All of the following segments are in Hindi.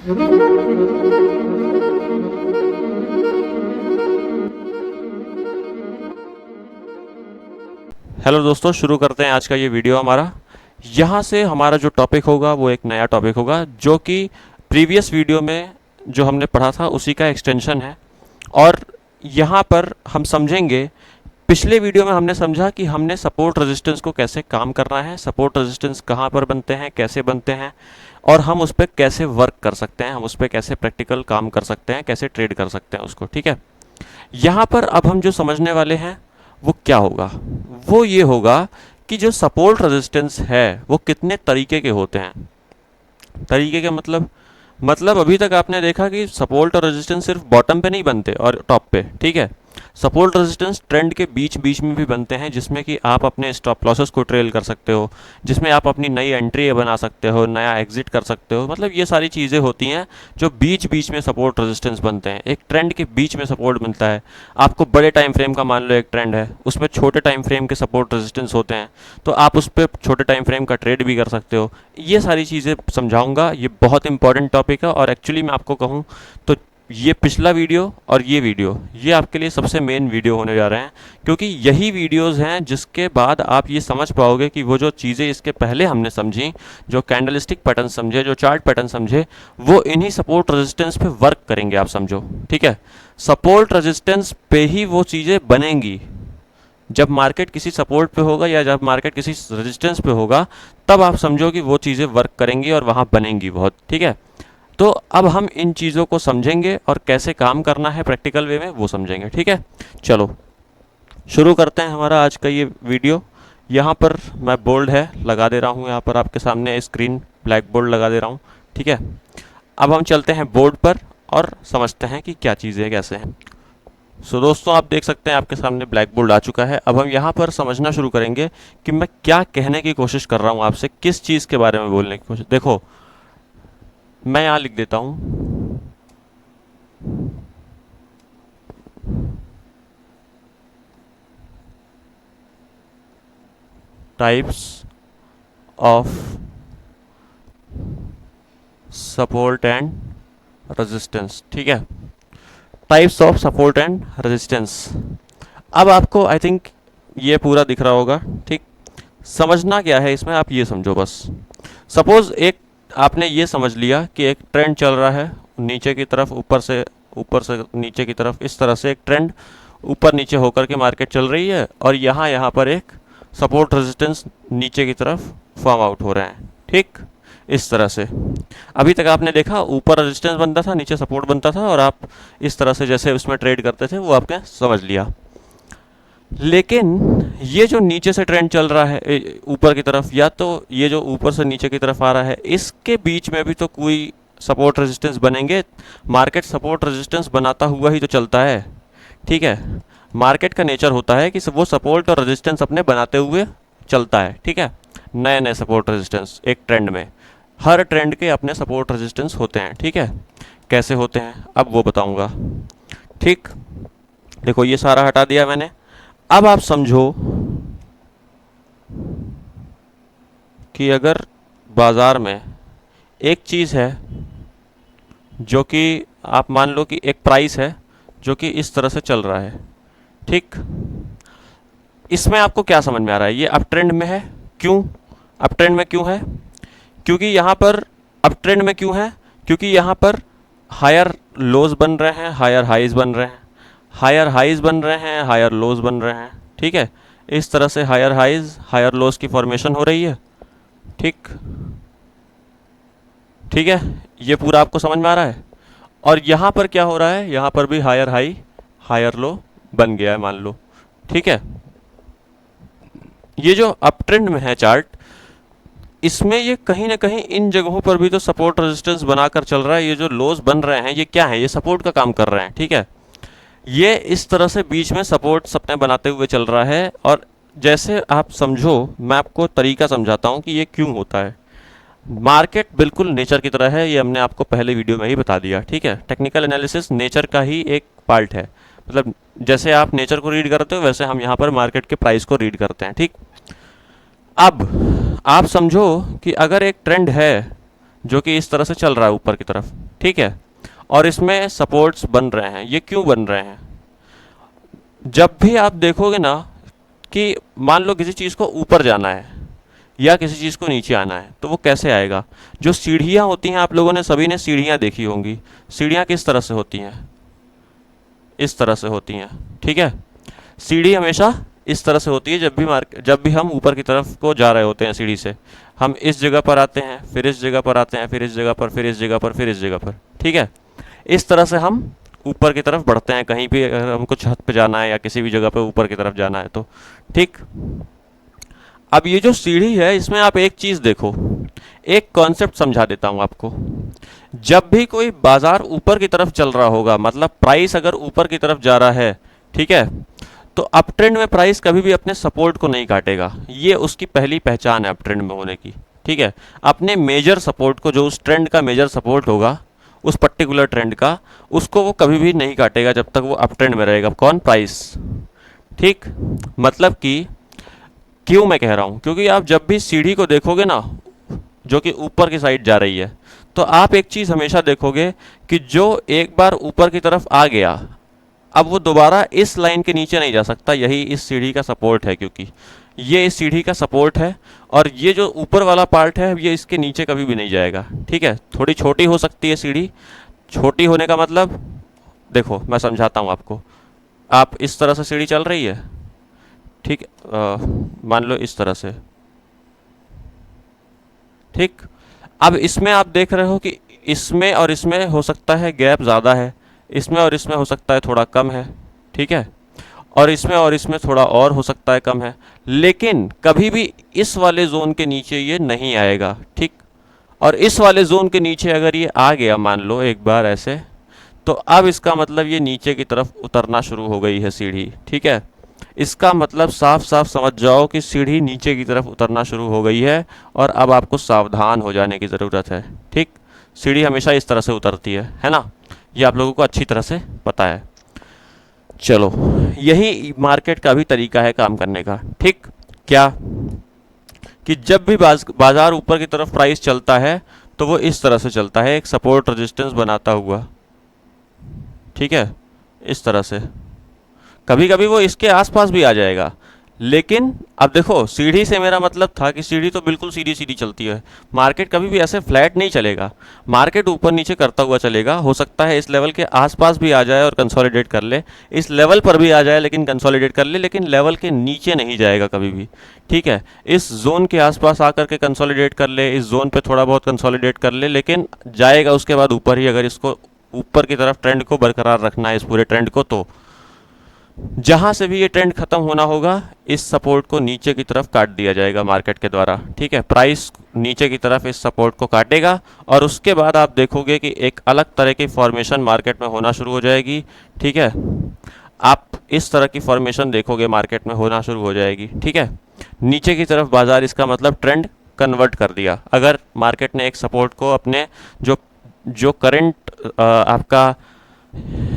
हेलो दोस्तों, शुरू करते हैं आज का ये वीडियो हमारा। यहाँ से हमारा जो टॉपिक होगा वो एक नया टॉपिक होगा जो कि प्रीवियस वीडियो में जो हमने पढ़ा था उसी का एक्सटेंशन है। और यहाँ पर हम समझेंगे, पिछले वीडियो में हमने समझा कि हमने सपोर्ट रेजिस्टेंस को कैसे काम करना है, सपोर्ट रेजिस्टेंस कहाँ पर बनते हैं, कैसे बनते हैं, और हम उस पर कैसे वर्क कर सकते हैं, हम उस पर कैसे प्रैक्टिकल काम कर सकते हैं, कैसे ट्रेड कर सकते हैं उसको। ठीक है, यहाँ पर अब हम जो समझने वाले हैं वो क्या होगा, वो ये होगा कि जो सपोर्ट रेजिस्टेंस है वो कितने तरीके के होते हैं। तरीके के मतलब अभी तक आपने देखा कि सपोर्ट और रेजिस्टेंस सिर्फ बॉटम पे नहीं बनते और टॉप पे। ठीक है, सपोर्ट रेजिस्टेंस ट्रेंड के बीच बीच में भी बनते हैं, जिसमें कि आप अपने स्टॉप लॉसेस को ट्रेल कर सकते हो, जिसमें आप अपनी नई एंट्री बना सकते हो, नया एग्जिट कर सकते हो। मतलब ये सारी चीज़ें होती हैं जो बीच बीच में सपोर्ट रेजिस्टेंस बनते हैं। एक ट्रेंड के बीच में सपोर्ट बनता है। आपको बड़े टाइम फ्रेम का मान लो एक ट्रेंड है, उसमें छोटे टाइम फ्रेम के सपोर्ट रेजिस्टेंस होते हैं, तो आप उस पर छोटे टाइम फ्रेम का ट्रेड भी कर सकते हो। ये सारी चीज़ें समझाऊंगा। ये बहुत इंपॉर्टेंट टॉपिक है और एक्चुअली मैं आपको कहूँ तो ये पिछला वीडियो और ये वीडियो ये आपके लिए सबसे मेन वीडियो होने जा रहे हैं, क्योंकि यही वीडियोस हैं जिसके बाद आप ये समझ पाओगे कि वो जो चीज़ें इसके पहले हमने समझी, जो कैंडलस्टिक पैटर्न समझे, जो चार्ट पैटर्न समझे, वो इन्हीं सपोर्ट रेजिस्टेंस पे वर्क करेंगे। आप समझो, ठीक है। सपोर्ट रेजिस्टेंस पे ही वो चीज़ें बनेंगी। जब मार्केट किसी सपोर्ट पे होगा या जब मार्केट किसी रेजिस्टेंस पे होगा, तब आप समझो कि वो चीज़ें वर्क करेंगी और वहाँ बनेंगी बहुत। ठीक है, तो अब हम इन चीज़ों को समझेंगे और कैसे काम करना है प्रैक्टिकल वे में वो समझेंगे। ठीक है, चलो शुरू करते हैं हमारा आज का ये वीडियो। यहाँ पर मैं बोल्ड है लगा दे रहा हूँ, यहाँ पर आपके सामने स्क्रीन ब्लैक बोर्ड लगा दे रहा हूँ। ठीक है, अब हम चलते हैं बोर्ड पर और समझते हैं कि क्या चीज़ें कैसे हैं। सो दोस्तों, आप देख सकते हैं आपके सामने ब्लैक बोर्ड आ चुका है। अब हम यहाँ पर समझना शुरू करेंगे कि मैं क्या कहने की कोशिश कर रहा हूँ आपसे, किस चीज़ के बारे में बोलने की कोशिश। देखो, मैं यहाँ लिख देता हूँ types of support and resistance. ठीक है, types of support and resistance. अब आपको आई थिंक ये पूरा दिख रहा होगा। ठीक, समझना क्या है इसमें, आप ये समझो बस। सपोज एक आपने ये समझ लिया कि एक ट्रेंड चल रहा है नीचे की तरफ, ऊपर से नीचे की तरफ, इस तरह से एक ट्रेंड ऊपर नीचे होकर के मार्केट चल रही है, और यहाँ पर एक सपोर्ट रेजिस्टेंस नीचे की तरफ फॉर्म आउट हो रहे हैं। ठीक, इस तरह से अभी तक आपने देखा ऊपर रेजिस्टेंस बनता था, नीचे सपोर्ट बनता था, और आप इस तरह से जैसे उसमें ट्रेड करते थे वो आपने समझ लिया। लेकिन ये जो नीचे से ट्रेंड चल रहा है ऊपर की तरफ, या तो ये जो ऊपर से नीचे की तरफ आ रहा है, इसके बीच में भी तो कोई सपोर्ट रेजिस्टेंस बनेंगे। मार्केट सपोर्ट रेजिस्टेंस बनाता हुआ ही तो चलता है। ठीक है, मार्केट का नेचर होता है कि वो सपोर्ट और रेजिस्टेंस अपने बनाते हुए चलता है। ठीक है, नए नए सपोर्ट रेजिस्टेंस एक ट्रेंड में, हर ट्रेंड के अपने सपोर्ट रेजिस्टेंस होते हैं। ठीक है, कैसे होते हैं अब वो बताऊंगा। ठीक, देखो ये सारा हटा दिया मैंने। अब आप समझो कि अगर बाज़ार में एक चीज़ है जो कि आप मान लो कि एक प्राइस है जो कि इस तरह से चल रहा है। ठीक, इसमें आपको क्या समझ में आ रहा है, ये अप ट्रेंड में है। क्यों अप ट्रेंड में क्यों है? क्योंकि यहाँ पर अप ट्रेंड में क्यों है? क्योंकि यहाँ पर हायर लोज बन रहे हैं, हायर हाइज बन रहे हैं, हायर हाइज बन रहे हैं, हायर लोज बन रहे हैं। ठीक है, इस तरह से हायर हाइज हायर लोज की फॉर्मेशन हो रही है। ठीक, ठीक है, ये पूरा आपको समझ में आ रहा है। और यहाँ पर क्या हो रहा है, यहाँ पर भी हायर हाई हायर लो बन गया है मान लो। ठीक है, ये जो अप ट्रेंड में है चार्ट, इसमें ये कहीं ना कहीं इन जगहों पर भी तो सपोर्ट रेजिस्टेंस बनाकर चल रहा है। ये जो लोज बन रहे हैं ये क्या है, ये सपोर्ट का काम कर रहे हैं। ठीक है, ये इस तरह से बीच में सपोर्ट अपने बनाते हुए चल रहा है। और जैसे आप समझो, मैं आपको तरीका समझाता हूँ कि ये क्यों होता है। मार्केट बिल्कुल नेचर की तरह है, ये हमने आपको पहले वीडियो में ही बता दिया। ठीक है, टेक्निकल एनालिसिस नेचर का ही एक पार्ट है। मतलब जैसे आप नेचर को रीड करते हो वैसे हम यहाँ पर मार्केट के प्राइस को रीड करते हैं। ठीक, अब आप समझो कि अगर एक ट्रेंड है जो कि इस तरह से चल रहा है ऊपर की तरफ, ठीक है। और इसमें सपोर्ट्स बन रहे हैं, ये क्यों बन रहे हैं? जब भी आप देखोगे ना कि मान लो किसी चीज़ को ऊपर जाना है या किसी चीज़ को नीचे आना है, तो वो कैसे आएगा? जो सीढ़ियाँ होती हैं, आप लोगों ने सभी ने सीढ़ियाँ देखी होंगी। सीढ़ियाँ किस तरह से होती हैं? इस तरह से होती हैं, ठीक है। सीढ़ी हमेशा इस तरह से होती है। जब भी हम ऊपर की तरफ को जा रहे होते हैं सीढ़ी से, हम इस जगह पर आते हैं, फिर इस जगह पर आते हैं, फिर इस जगह पर, फिर इस जगह पर, फिर इस जगह पर, ठीक है। इस तरह से हम ऊपर की तरफ बढ़ते हैं, कहीं भी अगर हमको छत पे जाना है या किसी भी जगह पे ऊपर की तरफ जाना है तो, ठीक। अब ये जो सीढ़ी है, इसमें आप एक चीज़ देखो, एक कॉन्सेप्ट समझा देता हूँ आपको। जब भी कोई बाजार ऊपर की तरफ चल रहा होगा, मतलब प्राइस अगर ऊपर की तरफ जा रहा है, ठीक है, तो अप ट्रेंड में प्राइस कभी भी अपने सपोर्ट को नहीं काटेगा। ये उसकी पहली पहचान है अप ट्रेंड में होने की, ठीक है। अपने मेजर सपोर्ट को, जो उस ट्रेंड का मेजर सपोर्ट होगा, उस पर्टिकुलर ट्रेंड का, उसको वो कभी भी नहीं काटेगा जब तक वो अप ट्रेंड में रहेगा। कौन? प्राइस, ठीक। मतलब कि क्यों मैं कह रहा हूँ, क्योंकि आप जब भी सीढ़ी को देखोगे ना जो कि ऊपर की साइड जा रही है, तो आप एक चीज़ हमेशा देखोगे कि जो एक बार ऊपर की तरफ आ गया, अब वो दोबारा इस लाइन के नीचे नहीं जा सकता। यही इस सीढ़ी का सपोर्ट है, क्योंकि ये इस सीढ़ी का सपोर्ट है और ये जो ऊपर वाला पार्ट है ये इसके नीचे कभी भी नहीं जाएगा, ठीक है। थोड़ी छोटी हो सकती है सीढ़ी। छोटी होने का मतलब, देखो मैं समझाता हूँ आपको। आप इस तरह से सीढ़ी चल रही है, ठीक, मान लो इस तरह से, ठीक। अब इसमें आप देख रहे हो कि इसमें और इसमें हो सकता है गैप ज़्यादा है, इसमें और इसमें हो सकता है थोड़ा कम है, ठीक है, और इसमें थोड़ा और हो सकता है कम है, लेकिन कभी भी इस वाले जोन के नीचे ये नहीं आएगा, ठीक। और इस वाले जोन के नीचे अगर ये आ गया, मान लो एक बार ऐसे, तो अब इसका मतलब ये नीचे की तरफ उतरना शुरू हो गई है सीढ़ी, ठीक है। इसका मतलब साफ साफ समझ जाओ कि सीढ़ी नीचे की तरफ उतरना शुरू हो गई है और अब आपको सावधान हो जाने की ज़रूरत है, ठीक। सीढ़ी हमेशा इस तरह से उतरती है ना। ये आप लोगों को अच्छी तरह से पता है। चलो, यही मार्केट का भी तरीका है काम करने का, ठीक। क्या? कि जब भी बाजार ऊपर की तरफ प्राइस चलता है तो वो इस तरह से चलता है, एक सपोर्ट रेजिस्टेंस बनाता हुआ, ठीक है, इस तरह से। कभी कभी वो इसके आसपास भी आ जाएगा, लेकिन अब देखो, सीढ़ी से मेरा मतलब था कि सीढ़ी तो बिल्कुल सीधी सीधी चलती है। मार्केट कभी भी ऐसे फ्लैट नहीं चलेगा, मार्केट ऊपर नीचे करता हुआ चलेगा। हो सकता है इस लेवल के आसपास भी आ जाए और कंसोलिडेट कर ले, इस लेवल पर भी आ जाए लेकिन कंसोलिडेट कर ले, लेकिन लेवल के नीचे नहीं जाएगा कभी भी, ठीक है। इस जोन के आसपास आकर के कंसोलिडेट कर ले, इस जोन पे थोड़ा बहुत कंसोलिडेट कर ले, लेकिन जाएगा उसके बाद ऊपर ही, अगर इसको ऊपर की तरफ ट्रेंड को बरकरार रखना है, इस पूरे ट्रेंड को। तो जहां से भी ये ट्रेंड खत्म होना होगा, इस सपोर्ट को नीचे की तरफ काट दिया जाएगा मार्केट के द्वारा, ठीक है। प्राइस नीचे की तरफ इस सपोर्ट को काटेगा और उसके बाद आप देखोगे कि एक अलग तरह की फॉर्मेशन मार्केट में होना शुरू हो जाएगी, ठीक है। आप इस तरह की फॉर्मेशन देखोगे मार्केट में होना शुरू हो जाएगी, ठीक है। नीचे की तरफ बाजार, इसका मतलब ट्रेंड कन्वर्ट कर दिया। अगर मार्केट ने एक सपोर्ट को अपने जो जो करंट आपका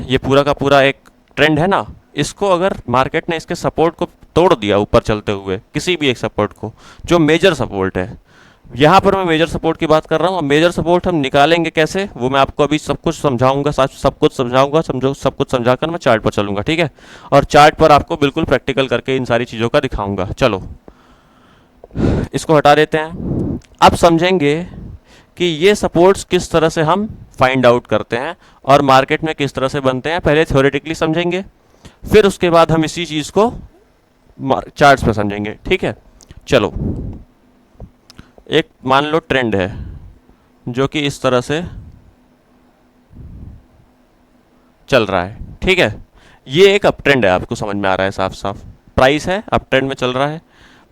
ये पूरा का पूरा एक ट्रेंड है ना, इसको अगर मार्केट ने इसके सपोर्ट को तोड़ दिया ऊपर चलते हुए, किसी भी एक सपोर्ट को, जो मेजर सपोर्ट है, यहाँ पर मैं मेजर सपोर्ट की बात कर रहा हूँ। अब मेजर सपोर्ट हम निकालेंगे कैसे, वो मैं आपको अभी सब कुछ समझाऊंगा, सब कुछ समझाऊंगा, सब कुछ समझाकर मैं चार्ट पर चलूंगा, ठीक है। और चार्ट पर आपको बिल्कुल प्रैक्टिकल करके इन सारी चीज़ों का दिखाऊंगा। चलो, इसको हटा देते हैं। अब समझेंगे कि ये सपोर्ट्स किस तरह से हम फाइंड आउट करते हैं और मार्केट में किस तरह से बनते हैं। पहले थ्योरेटिकली समझेंगे, फिर उसके बाद हम इसी चीज़ को चार्ट्स पे समझेंगे, ठीक है। चलो, एक मान लो ट्रेंड है जो कि इस तरह से चल रहा है, ठीक है। ये एक अप ट्रेंड है, आपको समझ में आ रहा है साफ साफ। प्राइस है, अप ट्रेंड में चल रहा है।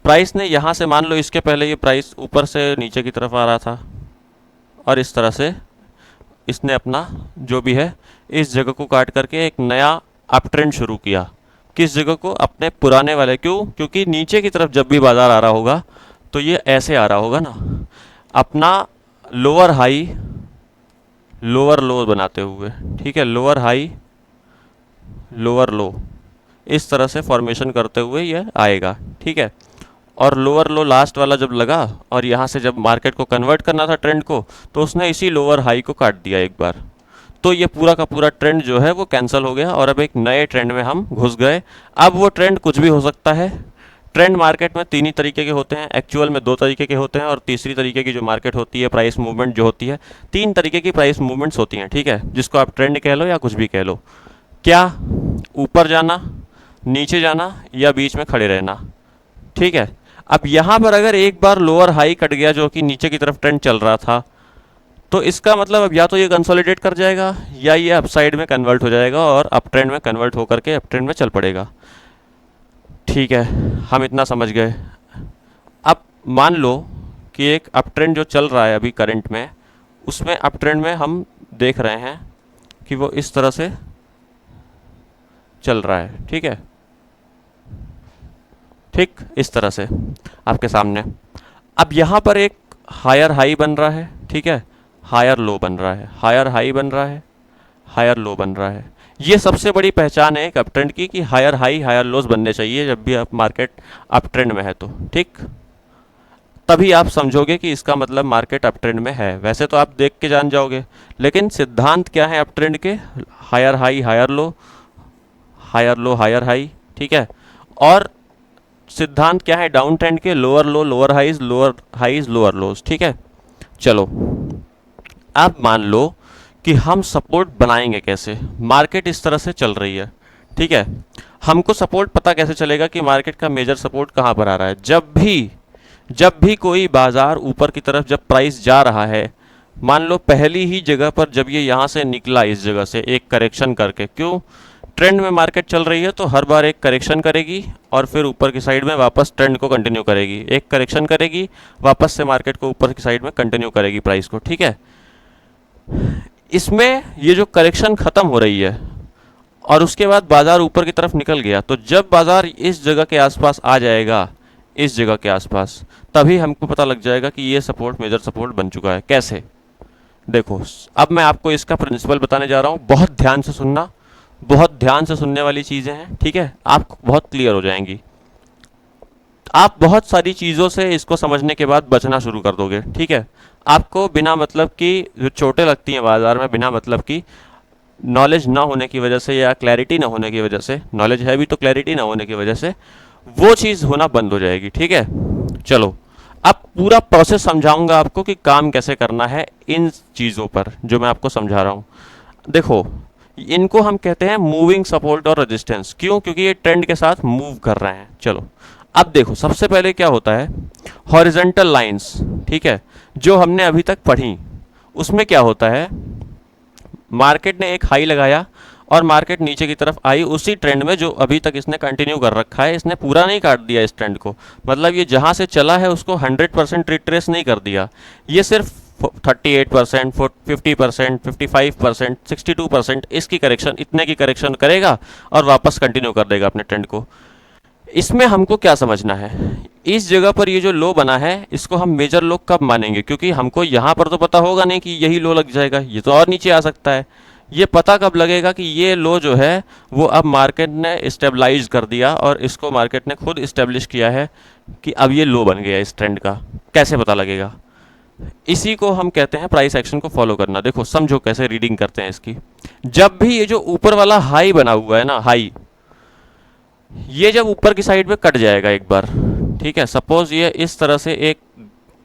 प्राइस ने यहाँ से, मान लो इसके पहले ये प्राइस ऊपर से नीचे की तरफ आ रहा था और इस तरह से इसने अपना जो भी है इस जगह को काट करके एक नया अप ट्रेंड शुरू किया। किस जगह को? अपने पुराने वाले। क्यों? क्योंकि नीचे की तरफ जब भी बाजार आ रहा होगा तो ये ऐसे आ रहा होगा ना, अपना लोअर हाई लोअर लो बनाते हुए, ठीक है। लोअर हाई लोअर लो, इस तरह से फॉर्मेशन करते हुए ये आएगा, ठीक है। और लोअर लो लास्ट वाला जब लगा और यहाँ से जब मार्केट को कन्वर्ट करना था ट्रेंड को, तो उसने इसी लोअर हाई को काट दिया एक बार। तो ये पूरा का पूरा ट्रेंड जो है वो कैंसिल हो गया और अब एक नए ट्रेंड में हम घुस गए। अब वो ट्रेंड कुछ भी हो सकता है। ट्रेंड मार्केट में तीन ही तरीके के होते हैं, एक्चुअल में दो तरीके के होते हैं, और तीसरी तरीके की जो मार्केट होती है प्राइस मूवमेंट जो होती है, तीन तरीके की प्राइस मूवमेंट्स होती हैं, ठीक है, जिसको आप ट्रेंड कह लो या कुछ भी कह लो। क्या? ऊपर जाना, नीचे जाना, या बीच में खड़े रहना, ठीक है। अब यहाँ पर अगर एक बार लोअर हाई कट गया जो कि नीचे की तरफ ट्रेंड चल रहा था, तो इसका मतलब अब या तो ये कंसोलिडेट कर जाएगा या ये अपसाइड में कन्वर्ट हो जाएगा और अप ट्रेंड में कन्वर्ट होकर के अप ट्रेंड में चल पड़ेगा, ठीक है। हम इतना समझ गए। अब मान लो कि एक अप ट्रेंड जो चल रहा है अभी करंट में, उसमें अप ट्रेंड में हम देख रहे हैं कि वो इस तरह से चल रहा है, ठीक है, ठीक इस तरह से आपके सामने। अब यहाँ पर एक हायर हाई बन रहा है, ठीक है, हायर लो बन रहा है, हायर हाई बन रहा है, हायर लो बन रहा है। ये सबसे बड़ी पहचान है एक अप ट्रेंड की कि हायर हाई हायर लोज बनने चाहिए जब भी आप मार्केट अप ट्रेंड में है तो, ठीक। तभी आप समझोगे कि इसका मतलब मार्केट अप ट्रेंड में है। वैसे तो आप देख के जान जाओगे, लेकिन सिद्धांत क्या है अप ट्रेंड के? Higher high higher low, higher low higher high, ठीक है। और सिद्धांत क्या है डाउन ट्रेंड के? Lower low lower highs lower lows, ठीक है। चलो अब मान लो कि हम सपोर्ट बनाएंगे कैसे। मार्केट इस तरह से चल रही है, ठीक है। हमको सपोर्ट पता कैसे चलेगा कि मार्केट का मेजर सपोर्ट कहाँ पर आ रहा है? जब भी कोई बाजार ऊपर की तरफ जब प्राइस जा रहा है, मान लो पहली ही जगह पर जब ये यहाँ से निकला इस जगह से एक करेक्शन करके, क्यों? ट्रेंड में मार्केट चल रही है तो हर बार एक करेक्शन करेगी और फिर ऊपर की साइड में वापस ट्रेंड को कंटिन्यू करेगी, एक करेक्शन करेगी, वापस से मार्केट को ऊपर की साइड में कंटिन्यू करेगी प्राइस को, ठीक है। इसमें ये जो करेक्शन ख़त्म हो रही है और उसके बाद बाज़ार ऊपर की तरफ निकल गया, तो जब बाज़ार इस जगह के आसपास आ जाएगा, इस जगह के आसपास, तभी हमको पता लग जाएगा कि ये सपोर्ट मेजर सपोर्ट बन चुका है। कैसे? देखो अब मैं आपको इसका प्रिंसिपल बताने जा रहा हूँ, बहुत ध्यान से सुनना, बहुत ध्यान से सुनने वाली चीज़ें हैं, ठीक है, आप बहुत क्लियर हो जाएंगी। आप बहुत सारी चीज़ों से इसको समझने के बाद बचना शुरू कर दोगे, ठीक है। आपको बिना मतलब की जो चोटें लगती हैं बाज़ार में, बिना मतलब की नॉलेज ना होने की वजह से या क्लैरिटी ना होने की वजह से, नॉलेज है भी तो क्लैरिटी ना होने की वजह से वो चीज़ होना बंद हो जाएगी, ठीक है। चलो अब पूरा प्रोसेस समझाऊंगा आपको कि काम कैसे करना है इन चीज़ों पर जो मैं आपको समझा रहा हूँ। देखो इनको हम कहते हैं मूविंग सपोर्ट और रेजिस्टेंस। क्यों? क्योंकि ये ट्रेंड के साथ मूव कर रहे हैं। चलो अब देखो सबसे पहले क्या होता है, हॉरिजॉन्टल लाइंस, ठीक है, जो हमने अभी तक पढ़ी, उसमें क्या होता है, मार्केट ने एक हाई लगाया और मार्केट नीचे की तरफ आई उसी ट्रेंड में जो अभी तक इसने कंटिन्यू कर रखा है, इसने पूरा नहीं काट दिया इस ट्रेंड को, मतलब ये जहाँ से चला है उसको 100% रिट्रेस नहीं कर दिया, ये सिर्फ 38%, 50%, 55%, 62% इसकी करेक्शन, इतने की करेक्शन करेगा और वापस कंटिन्यू कर देगा अपने ट्रेंड को। इसमें हमको क्या समझना है, इस जगह पर ये जो लो बना है इसको हम मेजर लो कब मानेंगे? क्योंकि हमको यहाँ पर तो पता होगा नहीं कि यही लो लग जाएगा, ये तो और नीचे आ सकता है। ये पता कब लगेगा कि ये लो जो है वो अब मार्केट ने स्टेबलाइज कर दिया और इसको मार्केट ने खुद इस्टेब्लिश किया है कि अब ये लो बन गया इस ट्रेंड का। कैसे पता लगेगा? इसी को हम कहते हैं प्राइस एक्शन को फॉलो करना। देखो समझो कैसे रीडिंग करते हैं इसकी। जब भी ये जो ऊपर वाला हाई बना हुआ है ना, हाई, ये जब ऊपर की साइड में कट जाएगा एक बार, ठीक है, सपोज ये इस तरह से एक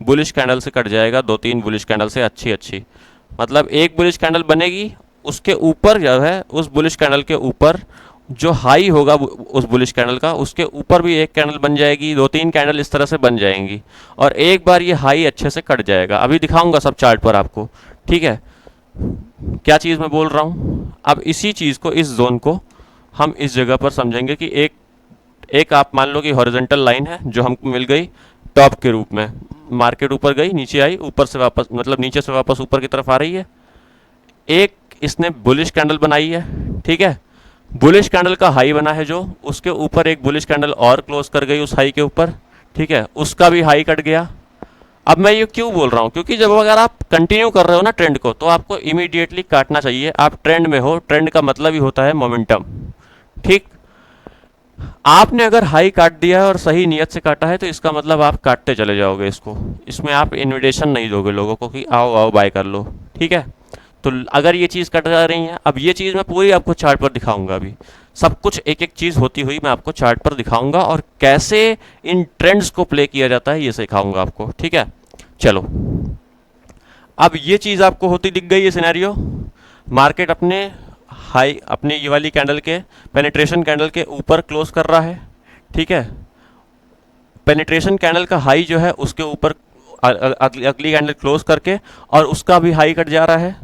बुलिश कैंडल से कट जाएगा, 2-3 बुलिश कैंडल से अच्छी, मतलब एक बुलिश कैंडल बनेगी, उसके ऊपर जो है उस बुलिश कैंडल के ऊपर जो हाई होगा उस बुलिश कैंडल का, उसके ऊपर भी एक कैंडल बन जाएगी, 2-3 कैंडल इस तरह से बन जाएंगी और एक बार ये हाई अच्छे से कट जाएगा। अभी दिखाऊंगा सब चार्ट पर आपको, ठीक है, क्या चीज़ मैं बोल रहा हूँ। अब इसी चीज़ को, इस जोन को हम इस जगह पर समझेंगे कि एक आप मान लो कि हॉरिजॉन्टल लाइन है जो हमको मिल गई टॉप के रूप में, मार्केट ऊपर गई, नीचे आई, ऊपर से वापस, मतलब नीचे से वापस ऊपर की तरफ आ रही है। एक इसने बुलिश कैंडल बनाई है, ठीक है, बुलिश कैंडल का हाई बना है जो, उसके ऊपर एक बुलिश कैंडल और क्लोज कर गई उस हाई के ऊपर, ठीक है, उसका भी हाई कट गया। अब मैं ये क्यों बोल रहा हूँ, क्योंकि जब अगर आप कंटिन्यू कर रहे हो ना ट्रेंड को, तो आपको इमीडिएटली काटना चाहिए। आप ट्रेंड में हो, ट्रेंड का मतलब ही होता है मोमेंटम, ठीक। आपने अगर हाई काट दिया है और सही नियत से काटा है तो इसका मतलब आप काटते चले जाओगे इसको, इसमें आप इनविटेशन नहीं दोगे लोगों को कि आओ आओ बाय कर लो, ठीक है। तो अगर ये चीज़ कट जा रही है, अब ये चीज़ मैं पूरी आपको चार्ट पर दिखाऊंगा, अभी सब कुछ एक एक चीज़ होती हुई मैं आपको चार्ट पर दिखाऊंगा और कैसे इन ट्रेंड्स को प्ले किया जाता है ये सिखाऊंगा आपको, ठीक है। चलो, अब ये चीज़ आपको होती दिख गई है सिनेरियो। मार्केट अपने हाई, अपने ये वाली कैंडल के, पेनिट्रेशन कैंडल के ऊपर क्लोज कर रहा है, ठीक है। पेनिट्रेशन कैंडल का हाई जो है उसके ऊपर अगली कैंडल क्लोज करके और उसका भी हाई कट जा रहा है।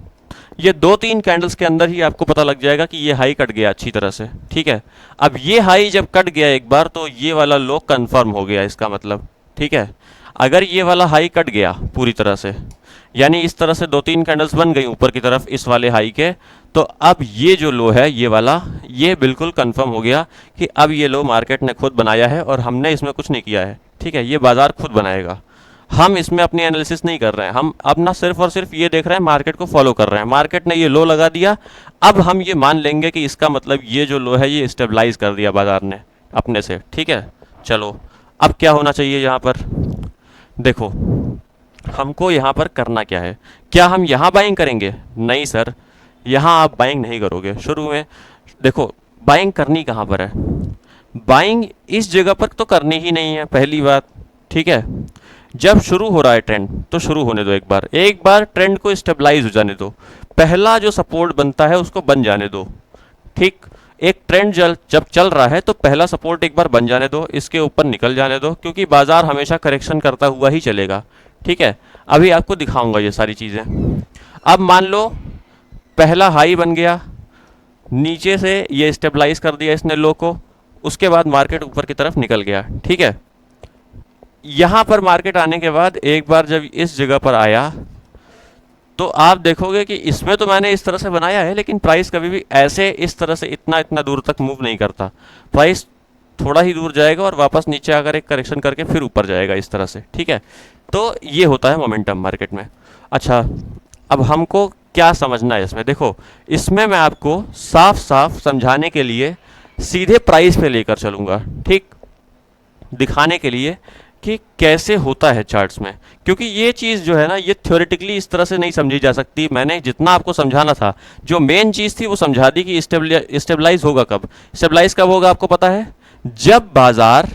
ये 2-3 कैंडल्स के अंदर ही आपको पता लग जाएगा कि ये हाई कट गया अच्छी तरह से, ठीक है। अब ये हाई जब कट गया एक बार तो ये वाला लो कंफर्म हो गया, इसका मतलब, ठीक है। अगर ये वाला हाई कट गया पूरी तरह से, यानी इस तरह से 2-3 कैंडल्स बन गई ऊपर की तरफ इस वाले हाई के, तो अब ये जो लो है ये वाला, ये बिल्कुल कंफर्म हो गया कि अब ये लो मार्केट ने खुद बनाया है और हमने इसमें कुछ नहीं किया है, ठीक है। ये बाजार खुद बनाएगा, हम इसमें अपनी एनालिसिस नहीं कर रहे हैं, हम अब ना सिर्फ और सिर्फ ये देख रहे हैं, मार्केट को फॉलो कर रहे हैं। मार्केट ने ये लो लगा दिया, अब हम ये मान लेंगे कि इसका मतलब ये जो लो है ये स्टेबलाइज कर दिया बाजार ने अपने से, ठीक है। चलो, अब क्या होना चाहिए यहाँ पर, देखो हमको यहाँ पर करना क्या है। क्या हम यहाँ बाइंग करेंगे? नहीं सर, यहाँ आप बाइंग नहीं करोगे शुरू में। देखो, बाइंग करनी कहाँ पर है? बाइंग इस जगह पर तो करनी ही नहीं है, पहली बात, ठीक है। जब शुरू हो रहा है ट्रेंड तो शुरू होने दो, एक बार ट्रेंड को स्टेबलाइज हो जाने दो, पहला जो सपोर्ट बनता है उसको बन जाने दो, ठीक। एक ट्रेंड जब चल रहा है तो पहला सपोर्ट एक बार बन जाने दो, इसके ऊपर निकल जाने दो, क्योंकि बाजार हमेशा करेक्शन करता हुआ ही चलेगा, ठीक है। अभी आपको दिखाऊंगा ये सारी चीज़ें। अब मान लो पहला हाई बन गया, नीचे से ये स्टेबलाइज कर दिया इसने लो को, उसके बाद मार्केट ऊपर की तरफ निकल गया, ठीक है। यहाँ पर मार्केट आने के बाद एक बार जब इस जगह पर आया तो आप देखोगे कि इसमें तो मैंने इस तरह से बनाया है, लेकिन प्राइस कभी भी ऐसे इस तरह से इतना दूर तक मूव नहीं करता। प्राइस थोड़ा ही दूर जाएगा और वापस नीचे आकर एक करेक्शन करके फिर ऊपर जाएगा इस तरह से, ठीक है। तो ये होता है मोमेंटम मार्केट में। अच्छा, अब हमको क्या समझना है इसमें? देखो, इसमें मैं आपको साफ साफ समझाने के लिए सीधे प्राइस पे लेकर चलूँगा, ठीक, दिखाने के लिए कि कैसे होता है चार्ट्स में, क्योंकि ये चीज़ जो है ना ये थ्योरेटिकली इस तरह से नहीं समझी जा सकती। मैंने जितना आपको समझाना था, जो मेन चीज़ थी वो समझा दी कि स्टेबलाइज होगा कब। स्टेबलाइज कब होगा आपको पता है? जब बाजार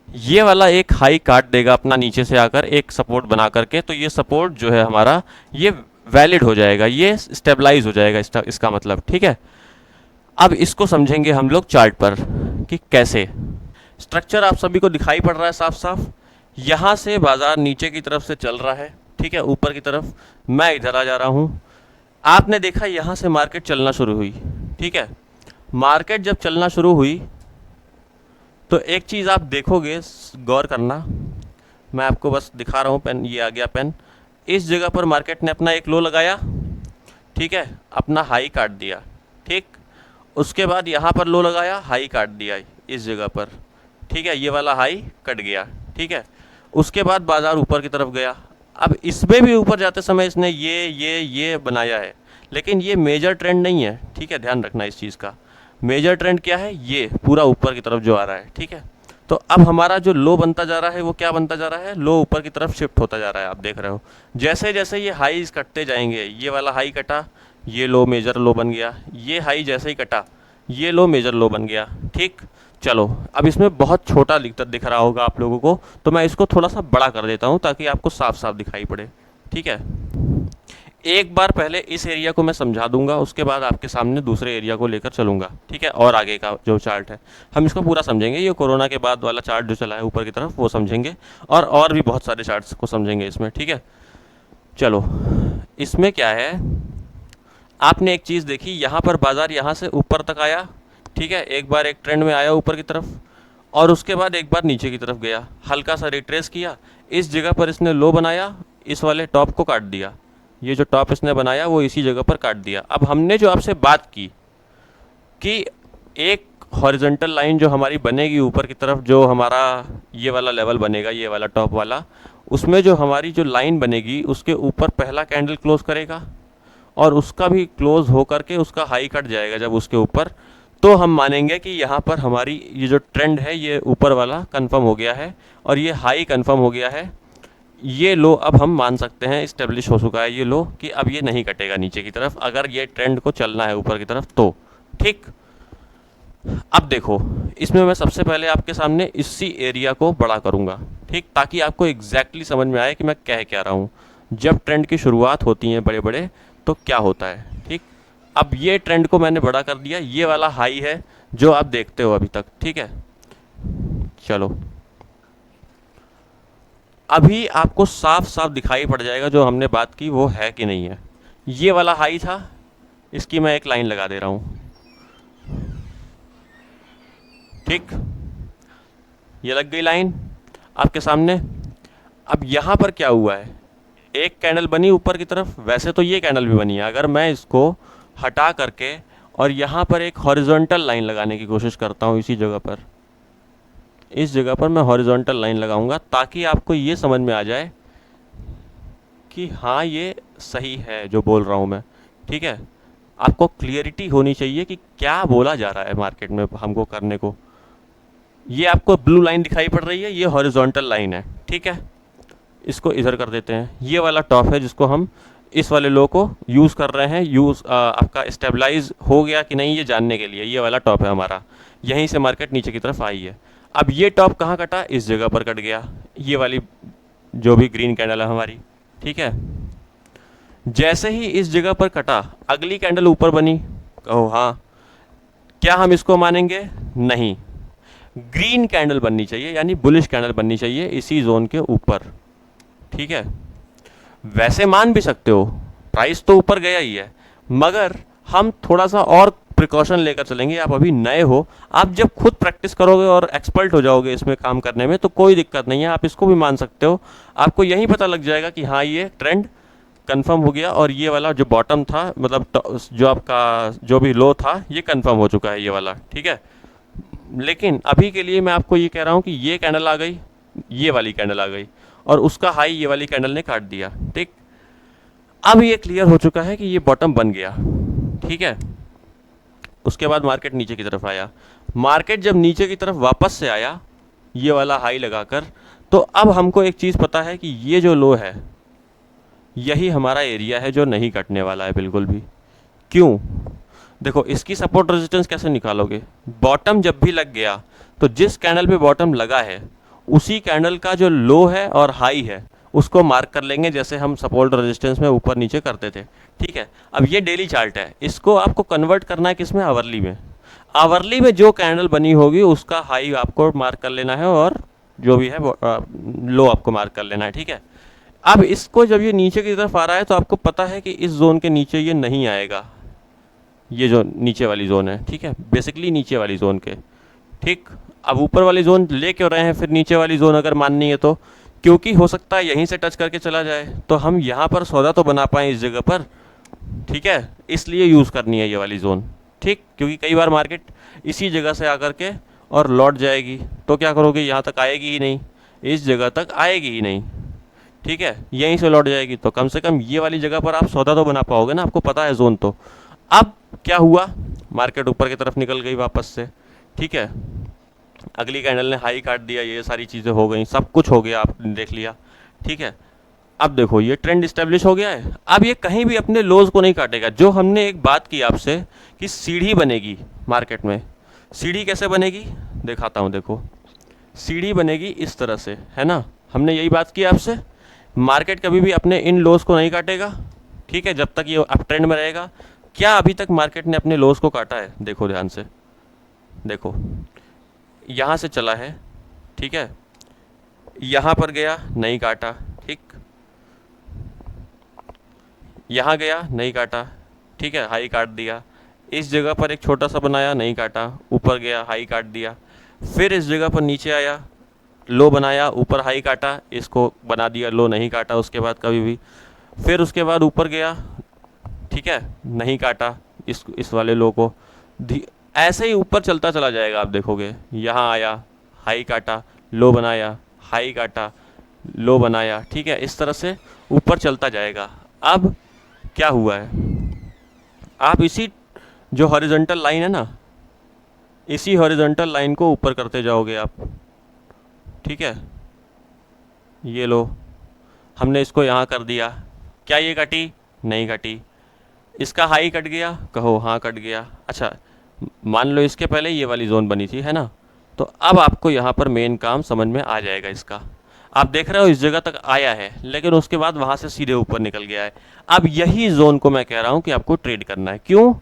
ये वाला एक हाई काट देगा अपना नीचे से आकर एक सपोर्ट बना करके, तो ये सपोर्ट जो है हमारा ये वैलिड हो जाएगा, ये स्टेबलाइज हो जाएगा इसका मतलब, ठीक है। अब इसको समझेंगे हम लोग चार्ट पर कि कैसे। स्ट्रक्चर आप सभी को दिखाई पड़ रहा है साफ साफ। यहाँ से बाजार नीचे की तरफ से चल रहा है, ठीक है, ऊपर की तरफ मैं इधर आ जा रहा हूँ। आपने देखा यहाँ से मार्केट चलना शुरू हुई, ठीक है। मार्केट जब चलना शुरू हुई तो एक चीज़ आप देखोगे, गौर करना, मैं आपको बस दिखा रहा हूँ, पेन ये आ गया पेन। इस जगह पर मार्केट ने अपना एक लो लगाया, ठीक है, अपना हाई काट दिया, ठीक। उसके बाद यहाँ पर लो लगाया, हाई काट दिया इस जगह पर, ठीक है, ये वाला हाई कट गया, ठीक है। उसके बाद बाजार ऊपर की तरफ गया। अब इसमें भी ऊपर जाते समय इसने ये बनाया है, लेकिन ये मेजर ट्रेंड नहीं है, ठीक है, ध्यान रखना इस चीज़ का। मेजर ट्रेंड क्या है? ये पूरा ऊपर की तरफ जो आ रहा है, ठीक है। तो अब हमारा जो लो बनता जा रहा है वो क्या बनता जा रहा है? लो ऊपर की तरफ शिफ्ट होता जा रहा है, आप देख रहे हो। जैसे जैसे ये हाईज कटते जाएंगे, ये वाला हाई कटा, ये लो मेजर लो बन गया, ये हाई जैसे ही कटा, ये लो मेजर लो बन गया, ठीक। चलो, अब इसमें बहुत छोटा दिख रहा होगा आप लोगों को, तो मैं इसको थोड़ा सा बड़ा कर देता हूँ ताकि आपको साफ साफ दिखाई पड़े, ठीक है। एक बार पहले इस एरिया को मैं समझा दूंगा, उसके बाद आपके सामने दूसरे एरिया को लेकर चलूंगा, ठीक है। और आगे का जो चार्ट है हम इसको पूरा समझेंगे, ये कोरोना के बाद वाला चार्ट जो चला है ऊपर की तरफ वो समझेंगे, और भी बहुत सारे चार्ट्स को समझेंगे इसमें, ठीक है। चलो, इसमें क्या है, आपने एक चीज़ देखी, यहाँ पर बाजार यहाँ से ऊपर तक आया, ठीक है, एक बार एक ट्रेंड में आया ऊपर की तरफ, और उसके बाद एक बार नीचे की तरफ गया, हल्का सा रिट्रेस किया, इस जगह पर इसने लो बनाया, इस वाले टॉप को काट दिया, ये जो टॉप इसने बनाया वो इसी जगह पर काट दिया। अब हमने जो आपसे बात की कि एक हॉरिजॉन्टल लाइन जो हमारी बनेगी ऊपर की तरफ, जो हमारा ये वाला लेवल बनेगा, ये वाला टॉप वाला, उसमें जो हमारी जो लाइन बनेगी उसके ऊपर पहला कैंडल क्लोज करेगा और उसका भी क्लोज हो करके उसका हाई कट जाएगा जब उसके ऊपर, तो हम मानेंगे कि यहाँ पर हमारी ये जो ट्रेंड है ये ऊपर वाला कंफर्म हो गया है और ये हाई कंफर्म हो गया है। ये लो अब हम मान सकते हैं इस्टेब्लिश हो चुका है ये लो कि अब ये नहीं कटेगा नीचे की तरफ, अगर ये ट्रेंड को चलना है ऊपर की तरफ तो। ठीक, अब देखो इसमें मैं सबसे पहले आपके सामने इसी एरिया को बड़ा करूँगा, ठीक, ताकि आपको एग्जैक्टली समझ में आए कि मैं कह क्या रहा हूँ। जब ट्रेंड की शुरुआत होती है बड़े बड़े तो क्या होता है। ठीक, अब ये ट्रेंड को मैंने बड़ा कर दिया, ये वाला हाई है जो आप देखते हो अभी तक। ठीक है, चलो अभी आपको साफ साफ दिखाई पड़ जाएगा जो हमने बात की वो है कि नहीं है। ये वाला हाई था, इसकी मैं एक लाइन लगा दे रहा हूँ। ठीक, ये लग गई लाइन आपके सामने। अब यहाँ पर क्या हुआ है, एक कैंडल बनी ऊपर की तरफ, वैसे तो ये कैंडल भी बनी है। अगर मैं इसको हटा करके और यहाँ पर एक हॉरिजॉन्टल लाइन लगाने की कोशिश करता हूँ, इसी जगह पर, इस जगह पर मैं हॉरिजॉन्टल लाइन लगाऊंगा ताकि आपको ये समझ में आ जाए कि हाँ ये सही है जो बोल रहा हूँ मैं। ठीक है, आपको क्लियरिटी होनी चाहिए कि क्या बोला जा रहा है मार्केट में हमको करने को। ये आपको ब्लू लाइन दिखाई पड़ रही है, ये हॉरिजॉन्टल लाइन है। ठीक है, इसको इधर कर देते हैं। ये वाला टॉप है जिसको हम इस वाले लो को यूज़ कर रहे हैं, आपका स्टेबलाइज हो गया कि नहीं ये जानने के लिए। ये वाला टॉप है हमारा, यहीं से मार्केट नीचे की तरफ आई है। अब ये टॉप कहाँ कटा, इस जगह पर कट गया, ये वाली जो भी ग्रीन कैंडल है हमारी। ठीक है, जैसे ही इस जगह पर कटा अगली कैंडल ऊपर बनी। ओह हाँ, क्या हम इसको मानेंगे? नहीं, ग्रीन कैंडल बननी चाहिए, यानी बुलिश कैंडल बननी चाहिए इसी जोन के ऊपर। ठीक है, वैसे मान भी सकते हो, प्राइस तो ऊपर गया ही है, मगर हम थोड़ा सा और प्रिकॉशन लेकर चलेंगे। आप अभी नए हो, आप जब खुद प्रैक्टिस करोगे और एक्सपर्ट हो जाओगे इसमें काम करने में तो कोई दिक्कत नहीं है, आप इसको भी मान सकते हो। आपको यही पता लग जाएगा कि हाँ ये ट्रेंड कंफर्म हो गया और ये वाला जो बॉटम था, मतलब जो आपका जो भी लो था, ये कंफर्म हो चुका है ये वाला। ठीक है, लेकिन अभी के लिए मैं आपको ये कह रहा हूँ कि ये कैंडल आ गई, ये वाली कैंडल आ गई और उसका हाई ये वाली कैंडल ने काट दिया। ठीक, अब ये क्लियर हो चुका है कि ये बॉटम बन गया। ठीक है, उसके बाद मार्केट नीचे की तरफ आया। मार्केट जब नीचे की तरफ वापस से आया ये वाला हाई लगाकर, तो अब हमको एक चीज़ पता है कि ये जो लो है यही हमारा एरिया है जो नहीं कटने वाला है बिल्कुल भी। क्यों? देखो इसकी सपोर्ट रेजिस्टेंस कैसे निकालोगे, बॉटम जब भी लग गया तो जिस कैंडल पे बॉटम लगा है उसी कैंडल का जो लो है और हाई है उसको मार्क कर लेंगे, जैसे हम सपोर्ट रेजिस्टेंस में ऊपर नीचे करते थे। ठीक है, अब ये डेली चार्ट है, इसको आपको कन्वर्ट करना है किसमें, आवरली में। आवरली में जो कैंडल बनी होगी उसका हाई आपको मार्क कर लेना है और जो भी है लो आपको मार्क कर लेना है। ठीक है, अब इसको जब ये नीचे की तरफ आ रहा है तो आपको पता है कि इस जोन के नीचे ये नहीं आएगा, ये जो नीचे वाली जोन है। ठीक है, बेसिकली नीचे वाली जोन के। ठीक, अब ऊपर वाली जोन ले क्यों रहे हैं फिर नीचे वाली जोन अगर माननी है तो, क्योंकि हो सकता है यहीं से टच करके चला जाए तो हम यहाँ पर सौदा तो बना पाएँ इस जगह पर। ठीक है, इसलिए यूज़ करनी है ये वाली जोन। ठीक, क्योंकि कई बार मार्केट इसी जगह से आकर के और लौट जाएगी तो क्या करोगे, यहाँ तक आएगी ही नहीं, इस जगह तक आएगी ही नहीं। ठीक है, यहीं से लौट जाएगी तो कम से कम ये वाली जगह पर आप सौदा तो बना पाओगे ना, आपको पता है जोन तो। अब क्या हुआ, मार्केट ऊपर की तरफ निकल गई वापस से। ठीक है, अगली कैंडल ने हाई काट दिया, ये सारी चीज़ें हो गई, सब कुछ हो गया, आपने देख लिया। ठीक है, अब देखो ये ट्रेंड इस्टेब्लिश हो गया है, अब ये कहीं भी अपने लोज को नहीं काटेगा। जो हमने एक बात की आपसे कि सीढ़ी बनेगी मार्केट में, सीढ़ी कैसे बनेगी दिखाता हूँ। देखो सीढ़ी बनेगी इस तरह से, है ना, हमने यही बात की आपसे। मार्केट कभी भी अपने इन लोज को नहीं काटेगा। ठीक है, जब तक ये अप ट्रेंड में रहेगा। क्या अभी तक मार्केट ने अपने लोज को काटा है? देखो ध्यान से, देखो यहाँ से चला है। ठीक है, यहाँ पर गया नहीं काटा। ठीक, यहाँ गया नहीं काटा। ठीक है, हाई काट दिया। इस जगह पर एक छोटा सा बनाया, नहीं काटा, ऊपर गया हाई काट दिया। फिर इस जगह पर नीचे आया, लो बनाया, ऊपर हाई काटा, इसको बना दिया लो, नहीं काटा उसके बाद कभी भी। फिर उसके बाद ऊपर गया, ठीक है, नहीं काटा इस वाले लो को। ऐसे ही ऊपर चलता चला जाएगा, आप देखोगे। यहाँ आया, हाई काटा, लो बनाया, हाई काटा, लो बनाया। ठीक है, इस तरह से ऊपर चलता जाएगा। अब क्या हुआ है, आप इसी जो हॉरिजॉन्टल लाइन है ना, इसी हॉरिजॉन्टल लाइन को ऊपर करते जाओगे आप, ठीक है। ये लो, हमने इसको यहाँ कर दिया। क्या ये कटी? नहीं कटी। इसका हाई कट गया? कहो हाँ कट गया। अच्छा, मान लो इसके पहले ये वाली जोन बनी थी, है ना। तो अब आपको यहाँ पर मेन काम समझ में आ जाएगा इसका। आप देख रहे हो इस जगह तक आया है, लेकिन उसके बाद वहाँ से सीधे ऊपर निकल गया है। अब यही जोन को मैं कह रहा हूँ कि आपको ट्रेड करना है। क्यों?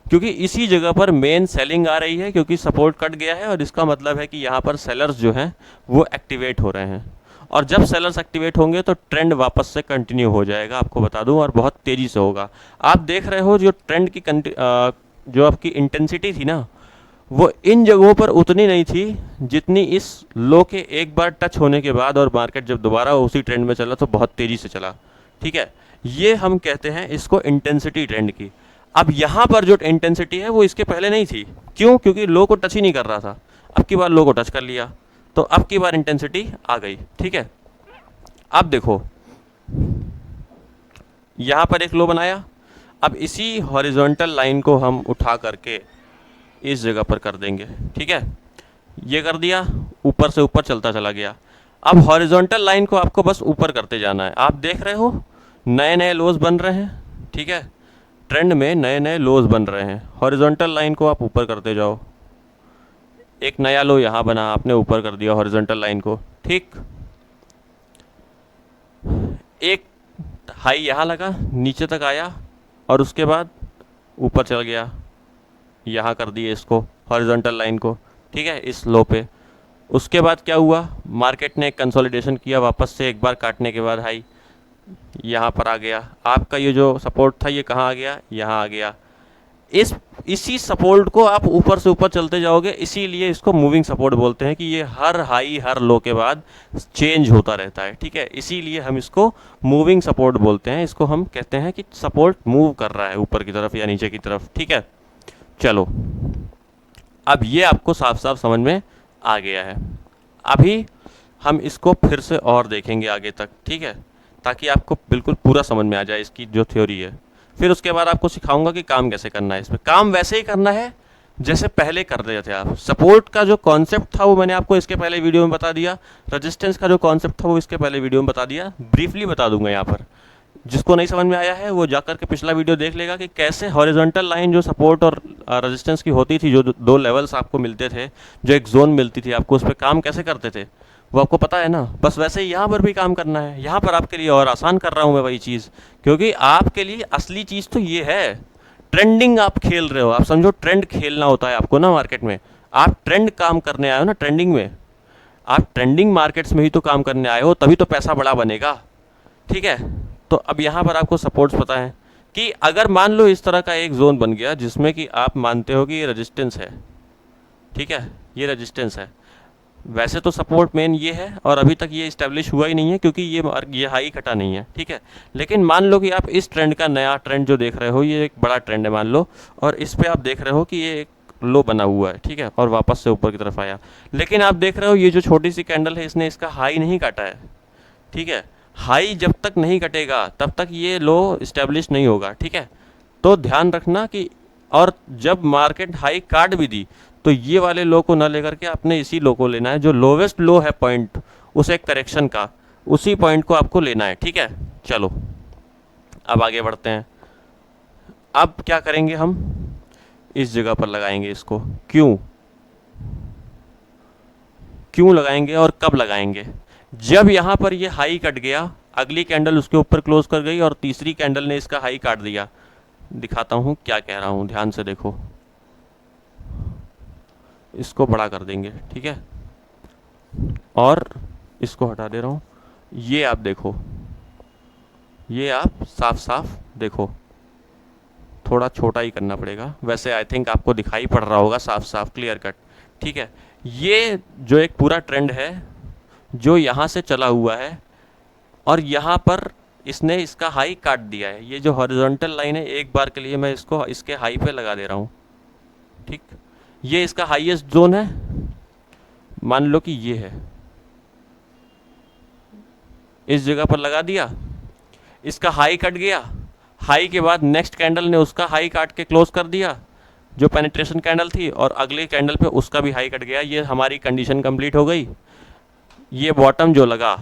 क्योंकि इसी जगह पर मेन सेलिंग आ रही है, क्योंकि सपोर्ट कट गया है और इसका मतलब है कि यहाँ पर सेलर्स जो हैं वो एक्टिवेट हो रहे हैं। और जब सेलर्स एक्टिवेट होंगे तो ट्रेंड वापस से कंटिन्यू हो जाएगा, आपको बता दूं, और बहुत तेज़ी से होगा। आप देख रहे हो जो ट्रेंड की जो आपकी इंटेंसिटी थी ना, वो इन जगहों पर उतनी नहीं थी जितनी इस लो के एक बार टच होने के बाद, और मार्केट जब दोबारा उसी ट्रेंड में चला तो बहुत तेज़ी से चला, ठीक है। ये हम कहते हैं इसको इंटेंसिटी ट्रेंड की। अब यहाँ पर जो इंटेंसिटी है वो इसके पहले नहीं थी। क्यों? क्योंकि लो को टच ही नहीं कर रहा था। अब की बार लो को टच कर लिया, तो अब की बार इंटेंसिटी आ गई, ठीक है। अब देखो, यहाँ पर एक लो बनाया। अब इसी हॉरिजॉन्टल लाइन को हम उठा करके इस जगह पर कर देंगे, ठीक है। ये कर दिया, ऊपर से ऊपर चलता चला गया। अब हॉरिजॉन्टल लाइन को आपको बस ऊपर करते जाना है। आप देख रहे हो नए नए लोज बन रहे हैं, ठीक है। ट्रेंड में नए नए लोज बन रहे हैं। हॉरिजॉन्टल लाइन को आप ऊपर करते जाओ। एक नया लो यहाँ बना, आपने ऊपर कर दिया हॉरिजॉन्टल लाइन को, ठीक। एक हाई यहाँ लगा, नीचे तक आया और उसके बाद ऊपर चल गया। यहाँ कर दिए इसको हॉरिजॉन्टल लाइन को, ठीक है, इस लो पे। उसके बाद क्या हुआ? मार्केट ने एक कंसोलिडेशन किया, वापस से एक बार काटने के बाद हाई यहाँ पर आ गया। आपका ये जो सपोर्ट था ये कहाँ आ गया? यहाँ आ गया। इसी सपोर्ट को आप ऊपर से ऊपर चलते जाओगे, इसीलिए इसको मूविंग सपोर्ट बोलते हैं कि ये हर हाई हर लो के बाद चेंज होता रहता है, ठीक है। इसीलिए हम इसको मूविंग सपोर्ट बोलते हैं। इसको हम कहते हैं कि सपोर्ट मूव कर रहा है ऊपर की तरफ या नीचे की तरफ, ठीक है। चलो, अब ये आपको साफ साफ समझ में आ गया है। अभी हम इसको फिर से और देखेंगे आगे तक, ठीक है, ताकि आपको बिल्कुल पूरा समझ में आ जाए इसकी जो थ्योरी है। फिर उसके बाद आपको सिखाऊंगा कि काम कैसे करना है। इसमें काम वैसे ही करना है जैसे पहले कर रहे थे आप। सपोर्ट का जो कॉन्सेप्ट था वो मैंने आपको इसके पहले वीडियो में बता दिया। रेजिस्टेंस का जो कॉन्सेप्ट था वो इसके पहले वीडियो में बता दिया। ब्रीफली बता दूंगा यहाँ पर। जिसको नहीं समझ में आया है वो जाकर के पिछला वीडियो देख लेगा कि कैसे हॉरिजॉन्टल लाइन जो सपोर्ट और रेजिस्टेंस की होती थी, जो दो लेवल्स आपको मिलते थे, जो एक जोन मिलती थी आपको, उस पर काम कैसे करते थे वो आपको पता है ना। बस वैसे ही यहाँ पर भी काम करना है। यहाँ पर आपके लिए और आसान कर रहा हूँ मैं वही चीज़, क्योंकि आपके लिए असली चीज़ तो ये है। ट्रेंडिंग आप खेल रहे हो, आप समझो ट्रेंड खेलना होता है आपको ना मार्केट में। आप ट्रेंड काम करने आए हो ना, ट्रेंडिंग में। आप ट्रेंडिंग मार्केट्स में ही तो काम करने आए हो, तभी तो पैसा बड़ा बनेगा, ठीक है। तो अब यहाँ पर आपको सपोर्ट्स पता है कि अगर मान लो इस तरह का एक जोन बन गया जिसमें कि आप मानते हो कि ये रेजिस्टेंस है, ठीक है, ये रेजिस्टेंस है। वैसे तो सपोर्ट मेन ये है और अभी तक ये इस्टेब्लिश हुआ ही नहीं है क्योंकि ये हाई कटा नहीं है, ठीक है। लेकिन मान लो कि आप इस ट्रेंड का नया ट्रेंड जो देख रहे हो, ये एक बड़ा ट्रेंड है मान लो, और इस पे आप देख रहे हो कि ये एक लो बना हुआ है, ठीक है, और वापस से ऊपर की तरफ आया। लेकिन आप देख रहे हो ये जो छोटी सी कैंडल है इसने इसका हाई नहीं काटा है, ठीक है। हाई जब तक नहीं कटेगा तब तक ये लो इस्टेब्लिश नहीं होगा, ठीक है। तो ध्यान रखना कि, और जब मार्केट हाई काट भी दी तो ये वाले लो को ना लेकर के आपने इसी लो को लेना है, जो लोवेस्ट लो है पॉइंट उस एक करेक्शन का, उसी पॉइंट को आपको लेना है, ठीक है। चलो अब आगे बढ़ते हैं। अब क्या करेंगे हम? इस जगह पर लगाएंगे इसको। क्यों क्यों लगाएंगे और कब लगाएंगे? जब यहाँ पर ये हाई कट गया, अगली कैंडल उसके ऊपर क्लोज कर गई और तीसरी कैंडल ने इसका हाई काट दिया। दिखाता हूँ क्या कह रहा हूँ, ध्यान से देखो। इसको बड़ा कर देंगे, ठीक है, और इसको हटा दे रहा हूँ। ये आप देखो, ये आप साफ साफ देखो। थोड़ा छोटा ही करना पड़ेगा, वैसे आई थिंक आपको दिखाई पड़ रहा होगा साफ साफ क्लियर कट, ठीक है। ये जो एक पूरा ट्रेंड है जो यहाँ से चला हुआ है और यहाँ पर इसने इसका हाई काट दिया है। ये जो हॉरिजॉन्टल लाइन है, एक बार के लिए मैं इसको इसके हाई पे लगा दे रहा हूँ, ठीक। ये इसका हाईएस्ट जोन है, मान लो कि ये है, इस जगह पर लगा दिया। इसका हाई कट गया, हाई के बाद नेक्स्ट कैंडल ने उसका हाई काट के क्लोज कर दिया। जो पेनिट्रेशन कैंडल थी और अगले कैंडल पे उसका भी हाई कट गया। ये हमारी कंडीशन कंप्लीट हो गई। ये बॉटम जो लगा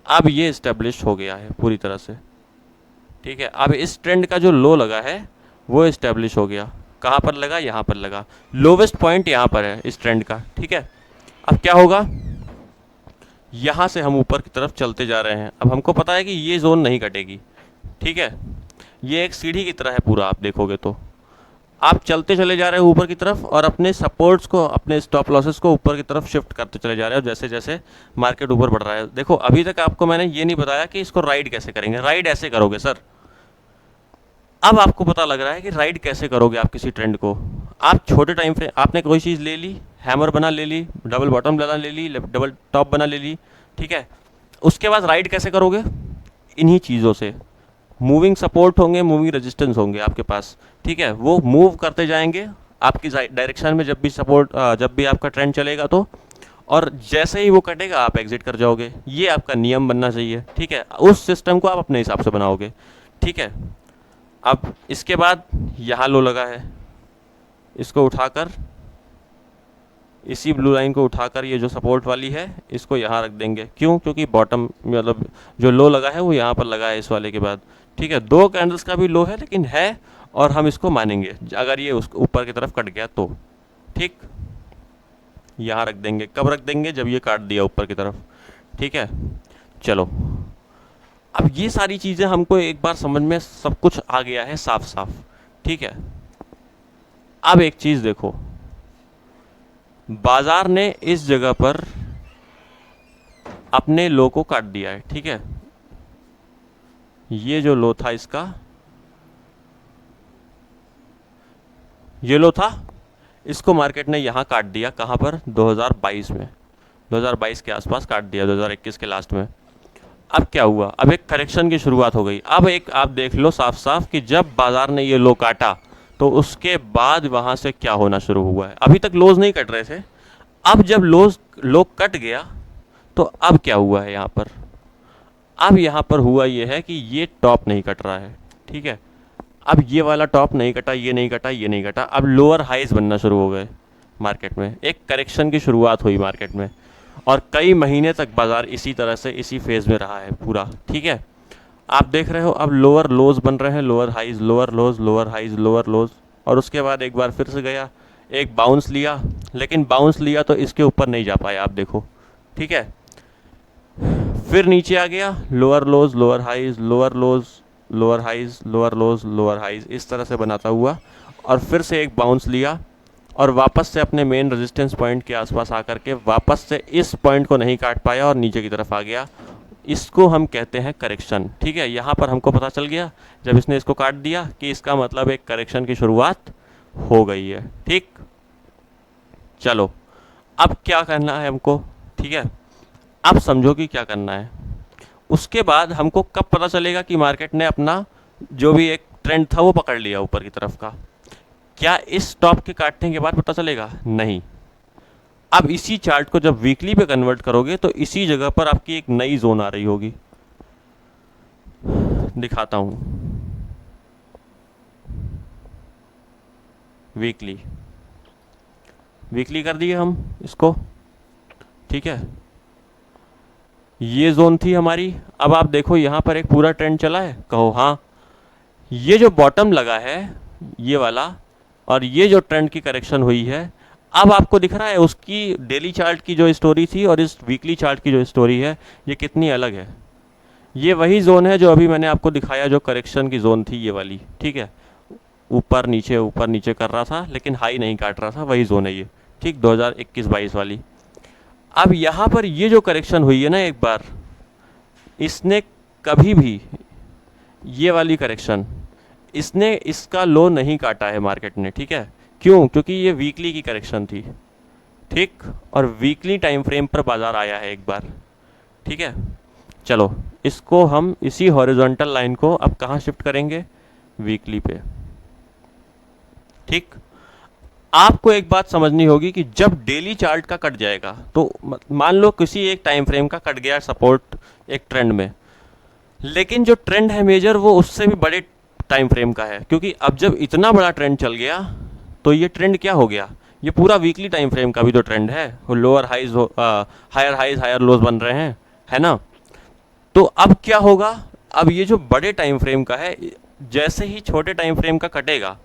अब ये इस्टेब्लिश हो गया है पूरी तरह से, ठीक है। अब इस ट्रेंड का जो लो लगा है वो इस्टेब्लिश हो गया। कहाँ पर लगा? यहाँ पर लगा। लोवेस्ट पॉइंट यहाँ पर है इस ट्रेंड का, ठीक है। अब क्या होगा, यहाँ से हम ऊपर की तरफ चलते जा रहे हैं। अब हमको पता है कि ये जोन नहीं कटेगी, ठीक है। ये एक सीढ़ी की तरह है पूरा, आप देखोगे तो आप चलते चले जा रहे हो ऊपर की तरफ और अपने सपोर्ट्स को, अपने स्टॉप लॉसेस को ऊपर की तरफ शिफ्ट करते चले जा रहे हो जैसे जैसे मार्केट ऊपर बढ़ रहा है। देखो अभी तक आपको मैंने ये नहीं बताया कि इसको राइड कैसे करेंगे। राइड ऐसे करोगे सर। अब आपको पता लग रहा है कि राइड कैसे करोगे आप किसी ट्रेंड को। आप छोटे टाइम फ्रेम, आपने कोई चीज़ ले ली, हैमर बना ले ली, डबल बॉटम बना ले ली, डबल टॉप बना ले ली, ठीक है। उसके बाद राइड कैसे करोगे? इन्हीं चीज़ों से। मूविंग सपोर्ट होंगे, मूविंग रेजिस्टेंस होंगे आपके पास, ठीक है। वो मूव करते जाएंगे आपकी डायरेक्शन में जब भी सपोर्ट, जब भी आपका ट्रेंड चलेगा तो, और जैसे ही वो कटेगा आप एग्जिट कर जाओगे। ये आपका नियम बनना चाहिए, ठीक है। उस सिस्टम को आप अपने हिसाब से बनाओगे, ठीक है। अब इसके बाद यहाँ लो लगा है, इसको उठाकर, इसी ब्लू लाइन को उठाकर, ये जो सपोर्ट वाली है इसको यहाँ रख देंगे। क्यों? क्योंकि बॉटम मतलब जो लो लगा है वो यहाँ पर लगा है इस वाले के बाद, ठीक है। दो कैंडल्स का भी लो है लेकिन है, और हम इसको मानेंगे अगर ये उस ऊपर की तरफ कट गया तो, ठीक। यहाँ रख देंगे। कब रख देंगे? जब ये काट दिया ऊपर की तरफ, ठीक है। चलो अब ये सारी चीज़ें हमको एक बार समझ में सब कुछ आ गया है साफ साफ, ठीक है। अब एक चीज़ देखो, बाजार ने इस जगह पर अपने लो को काट दिया है, ठीक है। ये जो लो था इसका, ये लो था, इसको मार्केट ने यहाँ काट दिया। कहाँ पर? 2022 में, 2022 के आसपास काट दिया, 2021 के लास्ट में। अब क्या हुआ? अब एक करेक्शन की शुरुआत हो गई। अब एक आप देख लो साफ साफ कि जब बाजार ने ये लो काटा तो उसके बाद वहाँ से क्या होना शुरू हुआ है। अभी तक लोज नहीं कट रहे थे, अब जब लो कट गया तो अब क्या हुआ है यहाँ पर? अब यहाँ पर हुआ ये है कि ये टॉप नहीं कट रहा है, ठीक है। अब ये वाला टॉप नहीं कटा, ये नहीं कटा, ये नहीं कटा। अब लोअर हाइज बनना शुरू हो गए मार्केट में। एक करेक्शन की शुरुआत हुई मार्केट में और कई महीने तक बाजार इसी तरह से, इसी फेज में रहा है पूरा, ठीक है। आप देख रहे हो अब लोअर लोज बन रहे हैं, lower highs, lower lows, lower highs, lower lows. और उसके बाद एक बार फिर से गया, एक बाउंस लिया, लेकिन बाउंस लिया तो इसके ऊपर नहीं जा पाया, आप देखो, ठीक है। फिर नीचे आ गया, lower lows, lower highs, lower lows, lower highs, lower lows, lower highs, इस तरह से बनाता हुआ, और फिर से एक बाउंस लिया और वापस से अपने मेन रेजिस्टेंस पॉइंट के आसपास आकर के वापस से इस पॉइंट को नहीं काट पाया और नीचे की तरफ आ गया। इसको हम कहते हैं करेक्शन, ठीक है। यहाँ पर हमको पता चल गया जब इसने इसको काट दिया कि इसका मतलब एक करेक्शन की शुरुआत हो गई है, ठीक। चलो अब क्या करना है हमको, ठीक है। अब समझो कि क्या करना है। उसके बाद हमको कब पता चलेगा कि मार्केट ने अपना जो भी एक ट्रेंड था वो पकड़ लिया ऊपर की तरफ का? क्या इस टॉप के काटने के बाद पता चलेगा? नहीं। अब इसी चार्ट को जब वीकली पे कन्वर्ट करोगे तो इसी जगह पर आपकी एक नई जोन आ रही होगी। दिखाता हूं, वीकली, वीकली कर दिए हम इसको, ठीक है। ये जोन थी हमारी। अब आप देखो यहाँ पर एक पूरा ट्रेंड चला है, कहो हाँ। ये जो बॉटम लगा है ये वाला, और ये जो ट्रेंड की करेक्शन हुई है, अब आपको दिख रहा है उसकी डेली चार्ट की जो स्टोरी थी और इस वीकली चार्ट की जो स्टोरी है ये कितनी अलग है। ये वही जोन है जो अभी मैंने आपको दिखाया, जो करेक्शन की जोन थी ये वाली, ठीक है। ऊपर नीचे कर रहा था लेकिन हाई नहीं काट रहा था, वही जोन है ये, ठीक, 2021-22 वाली। अब यहाँ पर ये जो करेक्शन हुई है ना एक बार, इसने कभी भी, ये वाली करेक्शन, इसने इसका लो नहीं काटा है मार्केट ने, ठीक है। क्यों? क्योंकि ये वीकली की करेक्शन थी, ठीक, और वीकली टाइम फ्रेम पर बाजार आया है एक बार, ठीक है। चलो इसको हम इसी हॉरिजॉन्टल लाइन को अब कहाँ शिफ्ट करेंगे? वीकली पे, ठीक। आपको एक बात समझनी होगी कि जब डेली चार्ट का कट जाएगा तो मान लो किसी एक टाइम फ्रेम का कट गया सपोर्ट एक ट्रेंड में, लेकिन जो ट्रेंड है मेजर वो उससे भी बड़े टाइम फ्रेम का है, क्योंकि अब जब इतना बड़ा ट्रेंड चल गया तो ये ट्रेंड क्या हो गया, ये पूरा वीकली टाइम फ्रेम का भी तो ट्रेंड है, वो lower highs higher highs higher lows बन रहे हैं, है ना। तो अब क्या होगा, अब ये जो बड़े टाइम फ्रेम का है, जैसे ही छोटे टाइम फ्रेम का कटेगा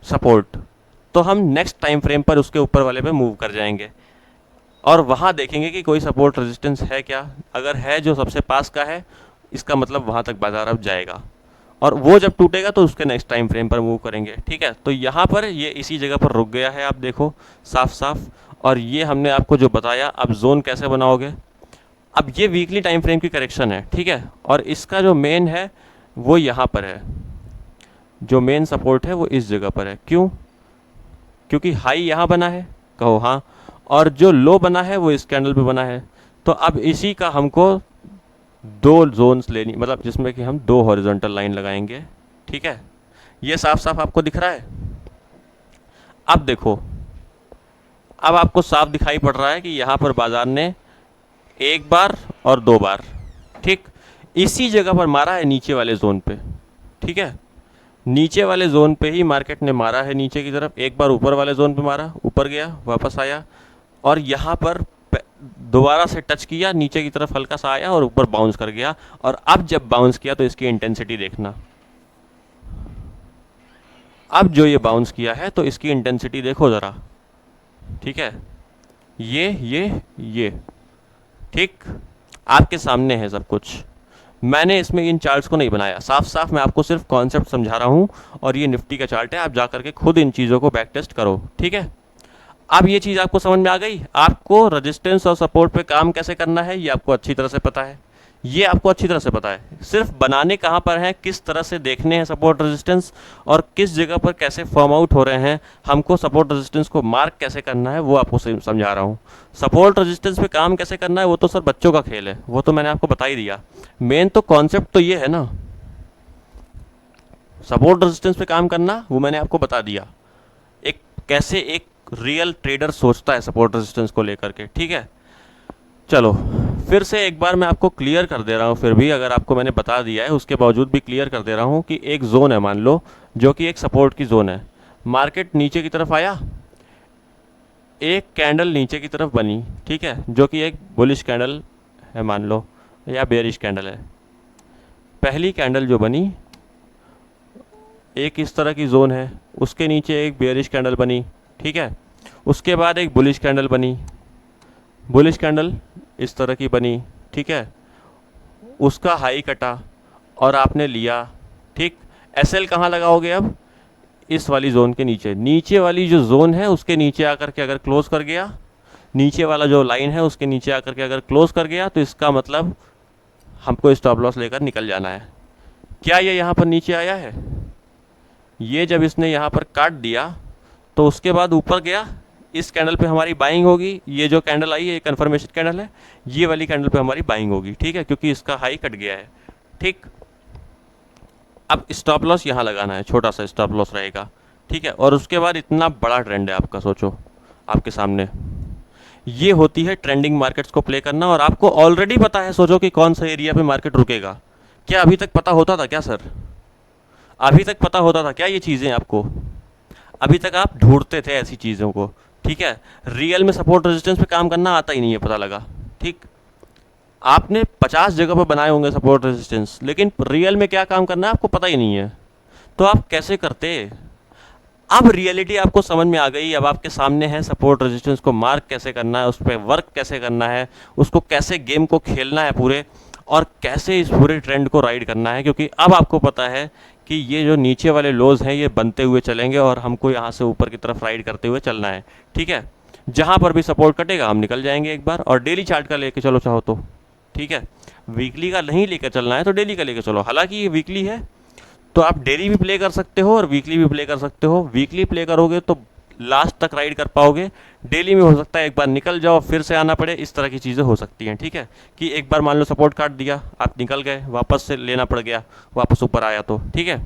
सपोर्ट, तो हम नेक्स्ट टाइम फ्रेम पर उसके ऊपर वाले पे मूव कर जाएंगे और वहाँ देखेंगे कि कोई सपोर्ट रेजिस्टेंस है क्या। अगर है जो सबसे पास का है, इसका मतलब वहाँ तक बाजार अब जाएगा, और वो जब टूटेगा तो उसके नेक्स्ट टाइम फ्रेम पर मूव करेंगे, ठीक है। तो यहाँ पर ये इसी जगह पर रुक गया है, आप देखो साफ साफ। और ये हमने आपको जो बताया, अब जोन कैसे बनाओगे। अब ये वीकली टाइम फ्रेम की करेक्शन है, ठीक है, और इसका जो मेन है वो यहाँ पर है, जो मेन सपोर्ट है वो इस जगह पर है। क्यों? क्योंकि हाई यहाँ बना है, कहो हाँ, और जो लो बना है वो इस कैंडल पे बना है। तो अब इसी का हमको दो जोन्स लेनी, मतलब जिसमें कि हम दो हॉरिजॉन्टल लाइन लगाएंगे, ठीक है। ये साफ साफ आपको दिख रहा है। अब देखो, अब आपको साफ दिखाई पड़ रहा है कि यहाँ पर बाजार ने एक बार और दो बार, ठीक, इसी जगह पर मारा है नीचे वाले जोन पे, ठीक है। नीचे वाले जोन पे ही मार्केट ने मारा है नीचे की तरफ, एक बार ऊपर वाले जोन पे मारा, ऊपर गया वापस आया, और यहाँ पर दोबारा से टच किया, नीचे की तरफ हल्का सा आया और ऊपर बाउंस कर गया। और अब जब बाउंस किया तो इसकी इंटेंसिटी देखना, अब जो ये बाउंस किया है तो इसकी इंटेंसिटी देखो ज़रा, ठीक है। ये ठीक आपके सामने है सब कुछ। मैंने इसमें इन चार्ट्स को नहीं बनाया, साफ साफ मैं आपको सिर्फ कॉन्सेप्ट समझा रहा हूँ, और ये निफ्टी का चार्ट है, आप जा करके खुद इन चीज़ों को बैक टेस्ट करो, ठीक है। अब ये चीज़ आपको समझ में आ गई, आपको रेजिस्टेंस और सपोर्ट पे काम कैसे करना है ये आपको अच्छी तरह से पता है, ये आपको अच्छी तरह से पता है। सिर्फ बनाने कहाँ पर हैं, किस तरह से देखने हैं सपोर्ट रेजिस्टेंस, और किस जगह पर कैसे फॉर्म आउट हो रहे हैं, हमको सपोर्ट रेजिस्टेंस को मार्क कैसे करना है वो आपको समझा रहा हूँ। सपोर्ट रेजिस्टेंस पे काम कैसे करना है वो तो सर बच्चों का खेल है, वो तो मैंने आपको बता ही दिया। मेन तो कॉन्सेप्ट तो ये है ना, सपोर्ट रेजिस्टेंस पे काम करना वो मैंने आपको बता दिया, एक कैसे एक रियल ट्रेडर सोचता है सपोर्ट रेजिस्टेंस को लेकर के, ठीक है। चलो फिर से एक बार मैं आपको क्लियर कर दे रहा हूँ, फिर भी अगर आपको मैंने बता दिया है उसके बावजूद भी क्लियर कर दे रहा हूँ कि एक जोन है मान लो, जो कि एक सपोर्ट की जोन है। मार्केट नीचे की तरफ आया, एक कैंडल नीचे की तरफ बनी, ठीक है, जो कि एक बुलिश कैंडल है मान लो, या बेरिश कैंडल है। पहली कैंडल जो बनी, एक इस तरह की जोन है, उसके नीचे एक बेरिश कैंडल बनी, ठीक है। उसके बाद एक बुलिश कैंडल बनी, बुलिश कैंडल इस तरह की बनी, ठीक है, उसका हाई कटा और आपने लिया, ठीक। एसएल कहाँ लगाओगे अब, इस वाली जोन के नीचे, नीचे वाली जो जोन है उसके नीचे आकर के अगर क्लोज कर गया, नीचे वाला जो लाइन है उसके नीचे आकर के अगर क्लोज कर गया, तो इसका मतलब हमको स्टॉप लॉस लेकर निकल जाना है। क्या ये यहाँ पर नीचे आया है, ये जब इसने यहाँ पर काट दिया तो उसके बाद ऊपर गया, इस कैंडल पे हमारी बाइंग होगी, ये जो कैंडल आई है ये कन्फर्मेशन कैंडल है, ये वाली कैंडल पे हमारी बाइंग होगी, ठीक है, क्योंकि इसका हाई कट गया है, ठीक। अब स्टॉप लॉस यहाँ लगाना है, छोटा सा स्टॉप लॉस रहेगा, ठीक है। और उसके बाद इतना बड़ा ट्रेंड है आपका, सोचो आपके सामने, ये होती है ट्रेंडिंग मार्केट्स को प्ले करना, और आपको ऑलरेडी पता है, सोचो कि कौन सा एरिया पे मार्केट रुकेगा। क्या अभी तक पता होता था क्या सर, अभी तक पता होता था क्या ये चीज़ें आपको? अभी तक आप ढूंढते थे ऐसी चीज़ों को, ठीक है। रियल में सपोर्ट रेजिस्टेंस पे काम करना आता ही नहीं है, पता लगा, ठीक। आपने 50 जगह पर बनाए होंगे सपोर्ट रेजिस्टेंस, लेकिन रियल में क्या काम करना है आपको पता ही नहीं है, तो आप कैसे करते? अब रियलिटी आपको समझ में आ गई, अब आपके सामने है सपोर्ट रेजिस्टेंस को मार्क कैसे करना है, उस पर वर्क कैसे करना है, उसको कैसे गेम को खेलना है पूरे, और कैसे इस पूरे ट्रेंड को राइड करना है। क्योंकि अब आपको पता है कि ये जो नीचे वाले लोज हैं ये बनते हुए चलेंगे, और हमको यहाँ से ऊपर की तरफ राइड करते हुए चलना है, ठीक है। जहाँ पर भी सपोर्ट कटेगा हम निकल जाएंगे एक बार, और डेली चार्ट का लेके चलो चाहो तो, ठीक है। वीकली का नहीं लेकर चलना है तो डेली का लेकर चलो, हालांकि ये वीकली है तो आप डेली भी प्ले कर सकते हो और वीकली भी प्ले कर सकते हो। वीकली प्ले करोगे तो लास्ट तक राइड कर पाओगे, डेली में हो सकता है एक बार निकल जाओ फिर से आना पड़े, इस तरह की चीज़ें हो सकती हैं, ठीक है। कि एक बार मान लो सपोर्ट काट दिया, आप निकल गए, वापस से लेना पड़ गया, वापस ऊपर आया तो, ठीक है,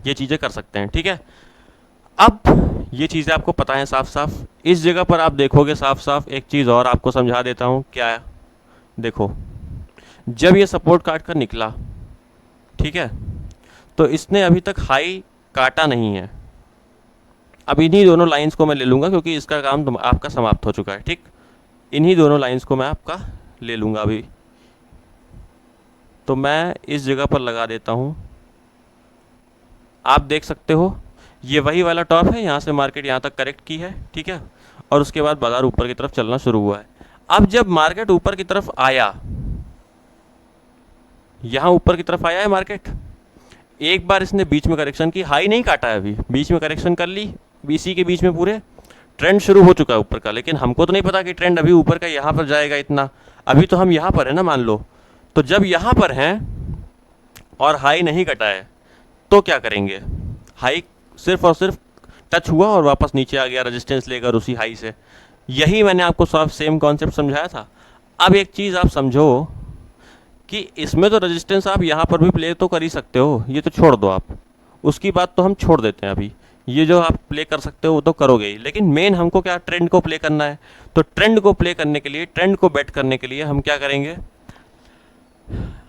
ये चीज़ें कर सकते हैं, ठीक है। अब ये चीज़ें आपको पता है साफ साफ। इस जगह पर आप देखोगे साफ साफ, एक चीज़ और आपको समझा देता हूँ, क्या है, देखो जब ये सपोर्ट काट कर निकला, ठीक है, तो इसने अभी तक हाई काटा नहीं है, अब इन्हीं दोनों लाइंस को मैं ले लूँगा क्योंकि इसका काम आपका समाप्त हो चुका है। ठीक, इन्हीं दोनों लाइंस को मैं आपका ले लूँगा अभी। तो मैं इस जगह पर लगा देता हूँ। आप देख सकते हो ये वही वाला टॉप है, यहाँ से मार्केट यहाँ तक करेक्ट की है। ठीक है, और उसके बाद बाजार ऊपर की तरफ चलना शुरू हुआ है। अब जब मार्केट ऊपर की तरफ आया, यहाँ ऊपर की तरफ आया है मार्केट, एक बार इसने बीच में करेक्शन की, हाई नहीं काटा है अभी, बीच में करेक्शन कर ली, बीसी के बीच में पूरे ट्रेंड शुरू हो चुका है ऊपर का। लेकिन हमको तो नहीं पता कि ट्रेंड अभी ऊपर का यहाँ पर जाएगा इतना, अभी तो हम यहाँ पर है ना, मान लो। तो जब यहाँ पर हैं और हाई नहीं कटा है तो क्या करेंगे, हाई सिर्फ और सिर्फ टच हुआ और वापस नीचे आ गया रेजिस्टेंस लेकर उसी हाई से। यही मैंने आपको सब सेम कॉन्सेप्ट समझाया था। अब एक चीज़ आप समझो कि इसमें तो रेजिस्टेंस आप यहाँ पर भी प्ले तो कर ही सकते हो, ये तो छोड़ दो आप, उसकी बात तो हम छोड़ देते हैं अभी। ये जो आप प्ले कर सकते हो वो तो करोगे ही, लेकिन मेन हमको क्या, ट्रेंड को प्ले करना है। तो ट्रेंड को प्ले करने के लिए, ट्रेंड को बेट करने के लिए हम क्या करेंगे,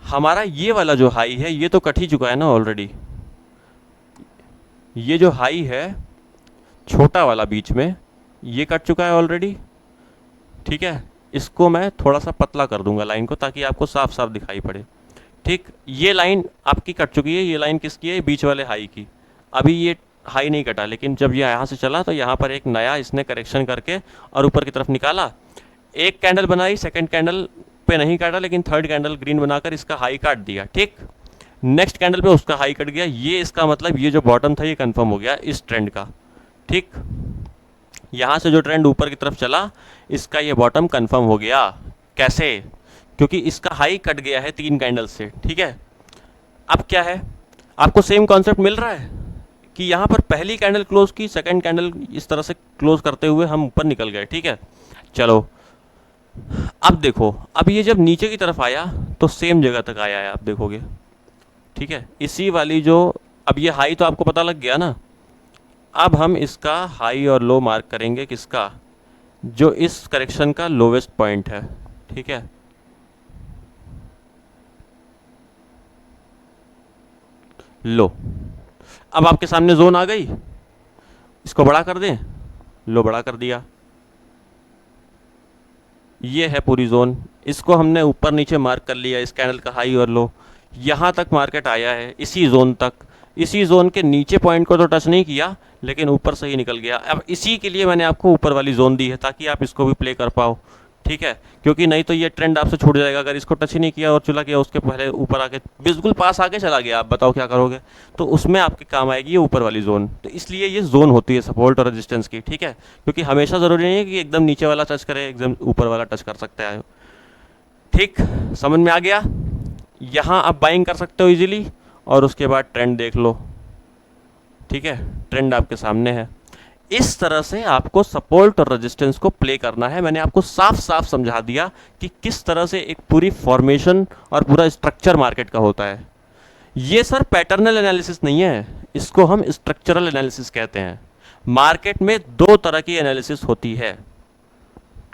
हमारा ये वाला जो हाई है ये तो कट ही चुका है ना ऑलरेडी। ये जो हाई है छोटा वाला बीच में, ये कट चुका है ऑलरेडी। ठीक है, इसको मैं थोड़ा सा पतला कर दूंगा लाइन को, ताकि आपको साफ साफ दिखाई पड़े। ठीक, ये लाइन आपकी कट चुकी है, ये लाइन किसकी है, बीच वाले हाई की। अभी ये हाई नहीं कटा, लेकिन जब ये यहाँ से चला तो यहाँ पर एक नया इसने करेक्शन करके और ऊपर की तरफ निकाला, एक कैंडल बनाई, सेकंड कैंडल पे नहीं काटा, लेकिन थर्ड कैंडल ग्रीन बनाकर इसका हाई काट दिया। ठीक, नेक्स्ट कैंडल पे उसका हाई कट गया। ये इसका मतलब ये जो बॉटम था ये कंफर्म हो गया इस ट्रेंड का। ठीक, यहाँ से जो ट्रेंड ऊपर की तरफ चला, इसका ये बॉटम कंफर्म हो गया। कैसे, क्योंकि इसका हाई कट गया है 3 कैंडल से। ठीक है, अब क्या है, आपको सेम कॉन्सेप्ट मिल रहा है कि यहाँ पर पहली कैंडल क्लोज की, सेकंड कैंडल इस तरह से क्लोज करते हुए हम ऊपर निकल गए। ठीक है, चलो अब देखो, अब ये जब नीचे की तरफ आया तो सेम जगह तक आया है, आप देखोगे। ठीक है, इसी वाली जो, अब ये हाई तो आपको पता लग गया ना। अब हम इसका हाई और लो मार्क करेंगे, किसका, जो इस करेक्शन का लोवेस्ट पॉइंट है। ठीक है, लो, अब आपके सामने जोन आ गई, इसको बड़ा कर दें, लो बड़ा कर दिया, ये है पूरी जोन। इसको हमने ऊपर नीचे मार्क कर लिया, इस कैंडल का हाई और लो। यहाँ तक मार्केट आया है, इसी जोन तक, इसी जोन के नीचे पॉइंट को तो टच नहीं किया, लेकिन ऊपर से ही निकल गया। अब इसी के लिए मैंने आपको ऊपर वाली जोन दी है, ताकि आप इसको भी प्ले कर पाओ। ठीक है, क्योंकि नहीं तो ये ट्रेंड आपसे छूट जाएगा। अगर इसको टच ही नहीं किया और चला गया उसके पहले ऊपर आके बिल्कुल पास आके चला गया, आप बताओ क्या करोगे। तो उसमें आपके काम आएगी ये ऊपर वाली जोन। तो इसलिए ये जोन होती है सपोर्ट और रेजिस्टेंस की। ठीक है, क्योंकि हमेशा ज़रूरी नहीं है कि एकदम नीचे वाला टच करे, एकदम ऊपर वाला टच कर सकता है। ठीक, समझ में आ गया। यहाँ आप बाइंग कर सकते हो इजीली, और उसके बाद ट्रेंड देख लो। ठीक है, ट्रेंड आपके सामने है। इस तरह से आपको सपोर्ट और रेजिस्टेंस को प्ले करना है। मैंने आपको साफ साफ समझा दिया कि किस तरह से एक पूरी फॉर्मेशन और पूरा स्ट्रक्चर मार्केट का होता है। ये सर पैटर्नल एनालिसिस नहीं है, इसको हम स्ट्रक्चरल एनालिसिस कहते हैं। मार्केट में 2 तरह की एनालिसिस होती है।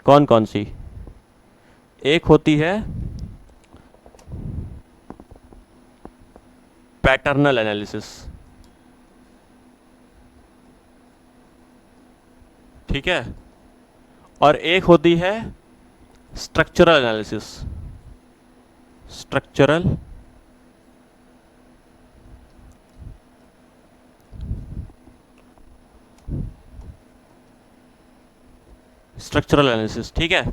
कौन कौन सी, एक होती है पैटर्नल एनालिसिस। ठीक है, और एक होती है structural analysis. Structural structural analysis. ठीक है,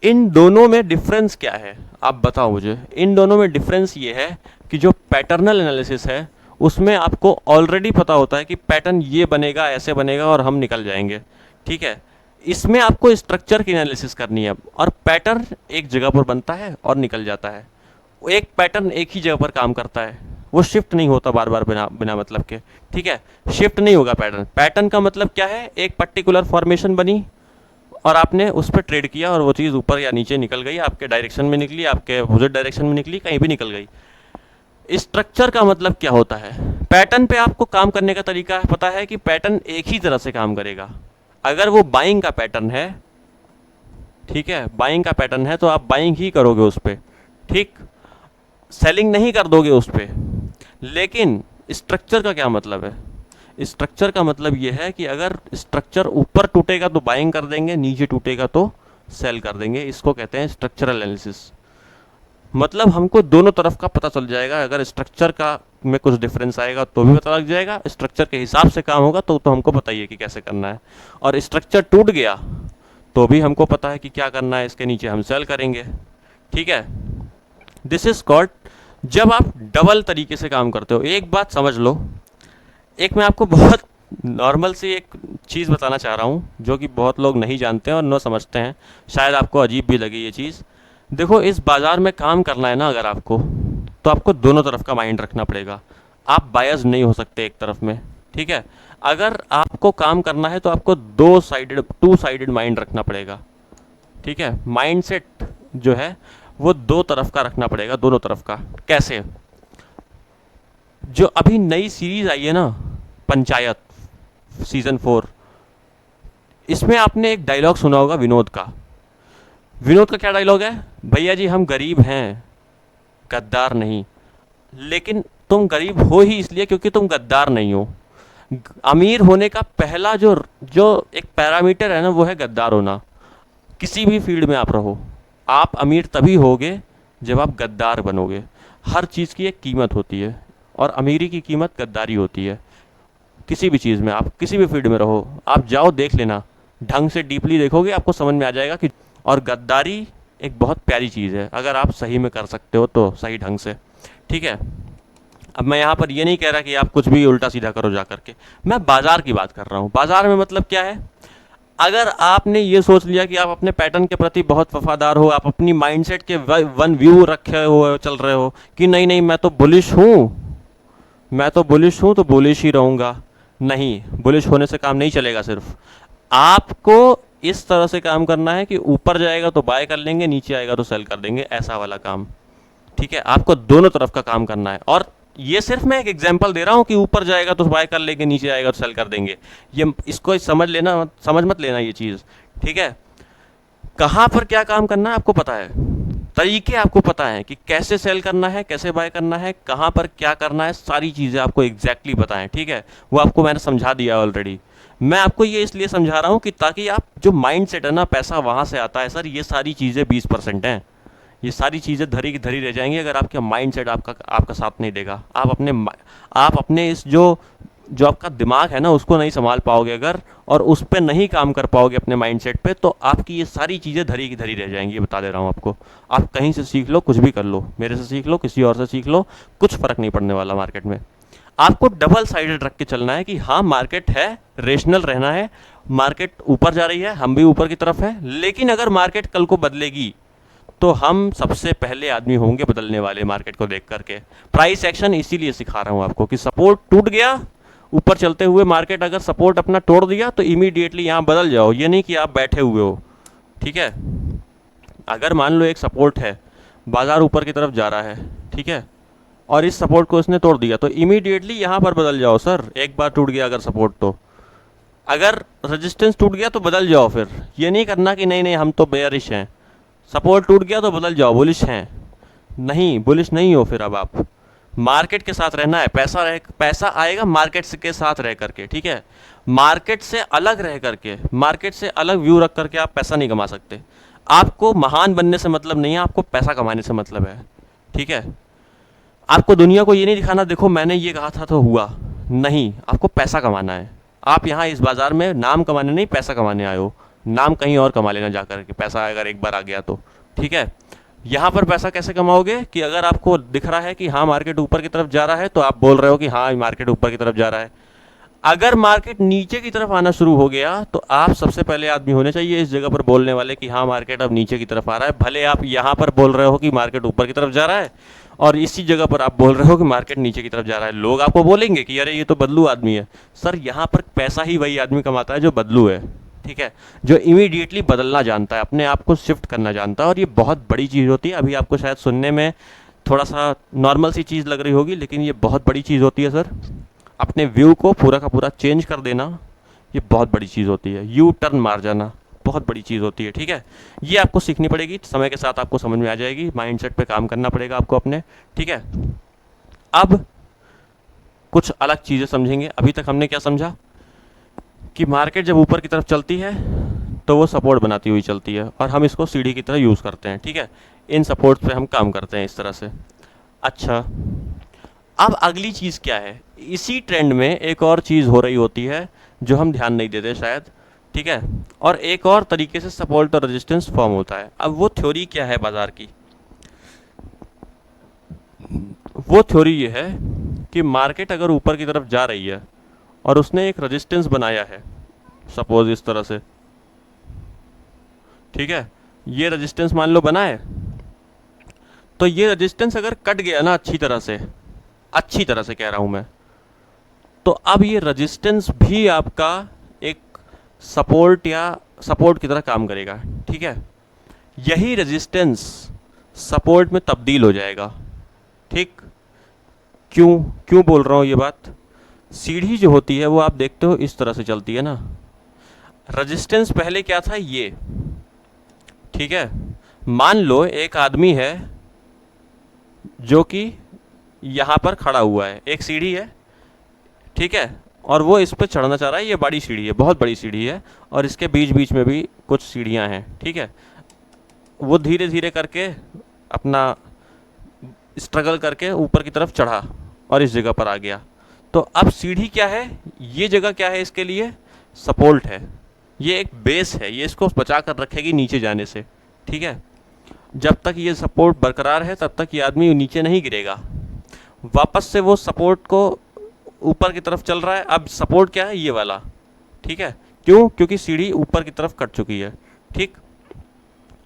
इन दोनों में डिफरेंस क्या है आप बताओ मुझे। इन दोनों में डिफरेंस ये है कि जो पैटर्नल एनालिसिस है उसमें आपको ऑलरेडी पता होता है कि पैटर्न ये बनेगा, ऐसे बनेगा और हम निकल जाएंगे। ठीक है, इसमें आपको स्ट्रक्चर की एनालिसिस करनी है, और पैटर्न एक जगह पर बनता है और निकल जाता है। एक पैटर्न एक ही जगह पर काम करता है, वो शिफ्ट नहीं होता बार बार बिना बिना मतलब के। ठीक है, शिफ्ट नहीं होगा पैटर्न। पैटर्न का मतलब क्या है, एक पर्टिकुलर फॉर्मेशन बनी और आपने उस पर ट्रेड किया और वो चीज़ ऊपर या नीचे निकल गई, आपके डायरेक्शन में निकली, आपके अपोजिट डायरेक्शन में निकली, कहीं भी निकल गई। स्ट्रक्चर का मतलब क्या होता है, पैटर्न पे आपको काम करने का तरीका पता है कि पैटर्न एक ही तरह से काम करेगा। अगर वो बाइंग का पैटर्न है, ठीक है, बाइंग का पैटर्न है तो आप बाइंग ही करोगे उस पर। ठीक, सेलिंग नहीं कर दोगे उस पर। लेकिन स्ट्रक्चर का क्या मतलब है, स्ट्रक्चर का मतलब ये है कि अगर स्ट्रक्चर ऊपर टूटेगा तो बाइंग कर देंगे, नीचे टूटेगा तो सेल कर देंगे। इसको कहते हैं स्ट्रक्चरल एनालिसिस। मतलब हमको दोनों तरफ का पता चल जाएगा। अगर स्ट्रक्चर का में कुछ डिफरेंस आएगा तो भी पता लग जाएगा, स्ट्रक्चर के हिसाब से काम होगा तो हमको पता ही है कि कैसे करना है। और स्ट्रक्चर टूट गया तो भी हमको पता है कि क्या करना है, इसके नीचे हम सेल करेंगे। ठीक है, दिस इज कॉल्ड जब आप डबल तरीके से काम करते हो। एक बात समझ लो, एक मैं आपको बहुत नॉर्मल सी एक चीज़ बताना चाह रहा हूँ जो कि बहुत लोग नहीं जानते हैं और न समझते हैं, शायद आपको अजीब भी लगे ये चीज़। देखो, इस बाज़ार में काम करना है ना अगर आपको, तो आपको दोनों तरफ का माइंड रखना पड़ेगा। आप बायस नहीं हो सकते एक तरफ में। ठीक है, अगर आपको काम करना है तो आपको टू साइडेड माइंड रखना पड़ेगा। ठीक है, माइंड सेट जो है वो दो तरफ का रखना पड़ेगा, दोनों तरफ का। कैसे? जो अभी नई सीरीज आई है ना, पंचायत सीजन 4, इसमें आपने एक डायलॉग सुना होगा विनोद का। विनोद का क्या डायलॉग है? भैया जी हम गरीब हैं, गद्दार नहीं। लेकिन तुम गरीब हो ही इसलिए क्योंकि तुम गद्दार नहीं हो। अमीर होने का पहला जो जो एक पैरामीटर है ना, वो है गद्दार होना। किसी भी फील्ड में आप रहो, आप अमीर तभी होगे जब आप गद्दार बनोगे। हर चीज़ की एक कीमत होती है और अमीरी की कीमत गद्दारी होती है। किसी भी चीज़ में, आप किसी भी फील्ड में रहो, आप जाओ देख लेना, ढंग से डीपली देखोगे आपको समझ में आ जाएगा कि। और गद्दारी एक बहुत प्यारी चीज़ है अगर आप सही में कर सकते हो तो, सही ढंग से। ठीक है, अब मैं यहाँ पर ये नहीं कह रहा कि आप कुछ भी उल्टा सीधा करो जा करके, मैं बाज़ार की बात कर रहा हूँ। बाज़ार में मतलब क्या है? अगर आपने ये सोच लिया कि आप अपने पैटर्न के प्रति बहुत वफादार हो, आप अपनी माइंडसेट के वन व्यू रखे हो, चल रहे हो कि नहीं नहीं मैं तो बुलिश हूँ, मैं तो बुलिश हूँ तो बुलिश ही रहूँगा। नहीं, बुलिश होने से काम नहीं चलेगा। सिर्फ आपको इस तरह से काम करना है कि ऊपर जाएगा तो बाय कर लेंगे, नीचे आएगा तो सेल कर देंगे, ऐसा वाला काम। ठीक है, आपको दोनों तरफ का काम करना है। और ये सिर्फ मैं एक एग्जांपल दे रहा हूँ कि ऊपर जाएगा तो बाय कर लेंगे, नीचे आएगा तो सेल कर देंगे। ये इसको समझ लेना, समझ मत लेना ये चीज़। ठीक है, कहाँ पर क्या काम करना है आपको पता है, तरीके आपको पता है कि कैसे सेल करना है, कैसे बाय करना है, कहाँ पर क्या करना है, सारी चीज़ें आपको एग्जैक्टली पता है। ठीक है, वो आपको मैंने समझा दिया ऑलरेडी। मैं आपको ये इसलिए समझा रहा हूँ कि ताकि आप जो माइंड सेट है ना, पैसा वहाँ से आता है सर, ये सारी चीज़ें 20% हैं। ये सारी चीज़ें धरी की धरी रह जाएंगी अगर आपका माइंड सेट आपका साथ नहीं देगा। आप अपने इस जो जो आपका दिमाग है ना, उसको नहीं संभाल पाओगे अगर, और उस पर नहीं काम कर पाओगे अपने माइंडसेट पे, तो आपकी ये सारी चीज़ें धरी की धरी रह जाएंगी। ये बता दे रहा हूँ आपको। आप कहीं से सीख लो, कुछ भी कर लो, मेरे से सीख लो, किसी और से सीख लो, कुछ फ़र्क नहीं पड़ने वाला मार्केट में। आपको डबल साइडेड रख के चलना है कि हाँ मार्केट है, रेशनल रहना है, मार्केट ऊपर जा रही है, हम भी ऊपर की तरफ है। लेकिन अगर मार्केट कल को बदलेगी तो हम सबसे पहले आदमी होंगे बदलने वाले मार्केट को देख करके। प्राइस एक्शन इसीलिए सिखा रहा हूँ आपको कि सपोर्ट टूट गया, ऊपर चलते हुए मार्केट अगर सपोर्ट अपना तोड़ दिया तो इमीडिएटली यहाँ बदल जाओ। ये नहीं कि आप बैठे हुए हो। ठीक है, अगर मान लो एक सपोर्ट है, बाजार ऊपर की तरफ जा रहा है, ठीक है, और इस सपोर्ट को इसने तोड़ दिया तो इमीडिएटली यहाँ पर बदल जाओ सर। एक बार टूट गया अगर सपोर्ट, तो अगर रेजिस्टेंस टूट गया तो बदल जाओ। फिर ये नहीं करना कि नहीं नहीं हम तो बेयरिश हैं, सपोर्ट टूट गया तो बदल जाओ, बुलिश हैं। नहीं, बुलिश नहीं हो फिर। अब आप मार्केट के साथ रहना है। पैसा आएगा मार्केट के साथ रह करके। ठीक है, मार्केट से अलग रह करके, मार्केट से अलग व्यू रख करके आप पैसा नहीं कमा सकते। आपको महान बनने से मतलब नहीं है, आपको पैसा कमाने से मतलब है। ठीक है, आपको दुनिया को ये नहीं दिखाना देखो मैंने ये कहा था तो हुआ, नहीं, आपको पैसा कमाना है। आप यहाँ इस बाजार में नाम कमाने नहीं, पैसा कमाने आए हो। नाम कहीं और कमा लेना जा करके, पैसा अगर एक बार आ गया तो। ठीक है, यहाँ पर पैसा कैसे कमाओगे कि अगर आपको दिख रहा है कि हाँ मार्केट ऊपर की तरफ जा रहा है तो आप बोल रहे हो कि हाँ मार्केट ऊपर की तरफ जा रहा है। अगर मार्केट नीचे की तरफ आना शुरू हो गया तो आप सबसे पहले आदमी होने चाहिए इस जगह पर बोलने वाले कि हाँ मार्केट अब नीचे की तरफ आ रहा है। भले आप यहाँ पर बोल रहे हो कि मार्केट ऊपर की तरफ जा रहा है और इसी जगह पर आप बोल रहे हो कि मार्केट नीचे की तरफ जा रहा है, लोग आपको बोलेंगे कि अरे ये तो बदलू आदमी है। सर यहाँ पर पैसा ही वही आदमी कमाता है जो बदलू है। ठीक है, जो इमीडिएटली बदलना जानता है, अपने आप को शिफ्ट करना जानता है। और ये बहुत बड़ी चीज़ होती है। अभी आपको शायद सुनने में थोड़ा सा नॉर्मल सी चीज़ लग रही होगी, लेकिन ये बहुत बड़ी चीज़ होती है सर। अपने व्यू को पूरा का पूरा चेंज कर देना, ये बहुत बड़ी चीज़ होती है। यू टर्न मार जाना बहुत बड़ी चीज़ होती है। ठीक है, ये आपको सीखनी पड़ेगी, समय के साथ आपको समझ में आ जाएगी। माइंडसेट पे काम करना पड़ेगा आपको अपने। ठीक है, अब कुछ अलग चीज़ें समझेंगे। अभी तक हमने क्या समझा कि मार्केट जब ऊपर की तरफ चलती है तो वो सपोर्ट बनाती हुई चलती है और हम इसको सीढ़ी की तरह यूज़ करते हैं, ठीक है। इन सपोर्ट पे हम काम करते हैं इस तरह से। अच्छा, अब अगली चीज़ क्या है, इसी ट्रेंड में एक और चीज़ हो रही होती है जो हम ध्यान नहीं देते शायद, ठीक है। और एक और तरीके से सपोर्ट और रेजिस्टेंस फॉर्म होता है। अब वो थ्योरी क्या है बाजार की, वो थ्योरी ये है कि मार्केट अगर ऊपर की तरफ जा रही है और उसने एक रेजिस्टेंस बनाया है, सपोज इस तरह से, ठीक है, ये रेजिस्टेंस मान लो बना है, तो ये रेजिस्टेंस अगर कट गया ना अच्छी तरह से कह रहा हूं मैं, तो अब ये रेजिस्टेंस भी आपका एक सपोर्ट की तरह काम करेगा, ठीक है। यही रेजिस्टेंस सपोर्ट में तब्दील हो जाएगा, ठीक। क्यों क्यों बोल रहा हूं ये बात, सीढ़ी जो होती है वो आप देखते हो इस तरह से चलती है ना। रेजिस्टेंस पहले क्या था, ये, ठीक है। मान लो एक आदमी है जो कि यहां पर खड़ा हुआ है, एक सीढ़ी है, ठीक है, और वो इस पर चढ़ना चाह रहा है। ये बड़ी सीढ़ी है, बहुत बड़ी सीढ़ी है, और इसके बीच बीच में भी कुछ सीढ़ियां हैं, ठीक है। वो धीरे धीरे करके अपना स्ट्रगल करके ऊपर की तरफ चढ़ा और इस जगह पर आ गया। तो अब सीढ़ी क्या है, ये जगह क्या है इसके लिए, सपोर्ट है, ये एक बेस है, ये इसको बचा कर रखेगी नीचे जाने से, ठीक है। जब तक ये सपोर्ट बरकरार है तब तक ये आदमी नीचे नहीं गिरेगा। वापस से वो सपोर्ट को ऊपर की तरफ चल रहा है। अब सपोर्ट क्या है, ये वाला, ठीक है। क्यों, क्योंकि सीढ़ी ऊपर की तरफ कट चुकी है, ठीक।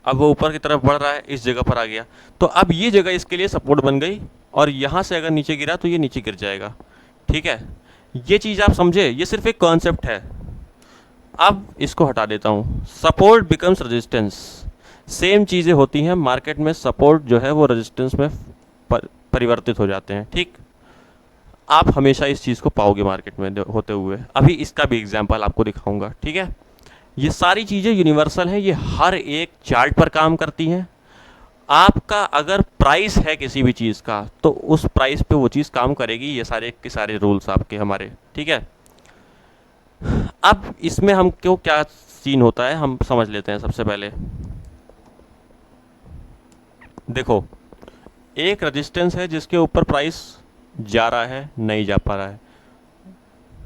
अब वो ऊपर की तरफ बढ़ रहा है, इस जगह पर आ गया, तो अब ये जगह इसके लिए सपोर्ट बन गई, और यहाँ से अगर नीचे गिरा तो ये नीचे गिर जाएगा, ठीक है। ये चीज़ आप समझे, ये सिर्फ एक कॉन्सेप्ट है। अब इसको हटा देता हूँ, सपोर्ट बिकम्स रेजिस्टेंस। सेम चीज़ें होती हैं मार्केट में, सपोर्ट जो है वो रेजिस्टेंस में परिवर्तित हो जाते हैं, ठीक। आप हमेशा इस चीज़ को पाओगे मार्केट में होते हुए। अभी इसका भी एग्जांपल आपको दिखाऊंगा, ठीक है। ये सारी चीज़ें यूनिवर्सल हैं, ये हर एक चार्ट पर काम करती हैं। आपका अगर प्राइस है किसी भी चीज़ का तो उस प्राइस पे वो चीज़ काम करेगी। ये सारे के सारे रूल्स आपके हमारे, ठीक है। अब इसमें हम क्यों, क्या सीन होता है हम समझ लेते हैं। सबसे पहले देखो, एक रेजिस्टेंस है जिसके ऊपर प्राइस जा रहा है, नहीं जा पा रहा है,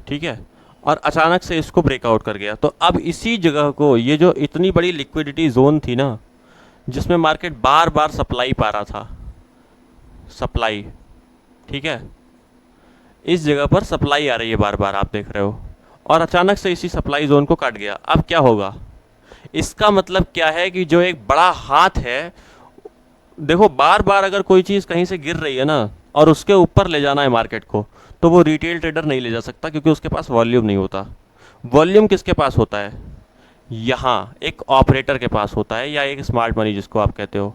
ठीक है, और अचानक से इसको ब्रेकआउट कर गया। तो अब इसी जगह को, ये जो इतनी बड़ी लिक्विडिटी जोन थी ना, जिसमें मार्केट बार बार सप्लाई पा रहा था, सप्लाई, ठीक है, इस जगह पर सप्लाई आ रही है बार बार, आप देख रहे हो, और अचानक से इसी सप्लाई जोन को काट गया। अब क्या होगा, इसका मतलब क्या है कि जो एक बड़ा हाथ है, देखो बार बार अगर कोई चीज़ कहीं से गिर रही है ना और उसके ऊपर ले जाना है मार्केट को, तो वो रिटेल ट्रेडर नहीं ले जा सकता, क्योंकि उसके पास वॉल्यूम नहीं होता। वॉल्यूम किसके पास होता है, यहाँ एक ऑपरेटर के पास होता है, या एक स्मार्ट मनी जिसको आप कहते हो,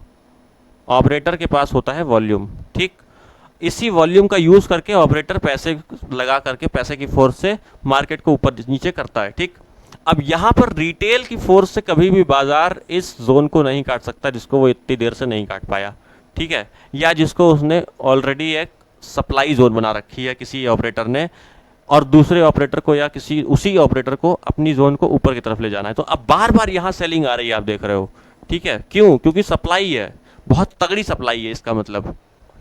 ऑपरेटर के पास होता है वॉल्यूम, ठीक। इसी वॉल्यूम का यूज़ करके ऑपरेटर पैसे लगा करके, पैसे की फोर्स से मार्केट को ऊपर नीचे करता है, ठीक। अब यहाँ पर रिटेल की फोर्स से कभी भी बाजार इस जोन को नहीं काट सकता जिसको वो इतनी देर से नहीं काट पाया, ठीक है, या जिसको उसने ऑलरेडी एक सप्लाई जोन बना रखी है किसी ऑपरेटर ने, और दूसरे ऑपरेटर को या किसी उसी ऑपरेटर को अपनी जोन को ऊपर की तरफ ले जाना है। तो अब बार बार यहाँ सेलिंग आ रही है, आप देख रहे हो, ठीक है। क्यों, क्योंकि सप्लाई है, बहुत तगड़ी सप्लाई है। इसका मतलब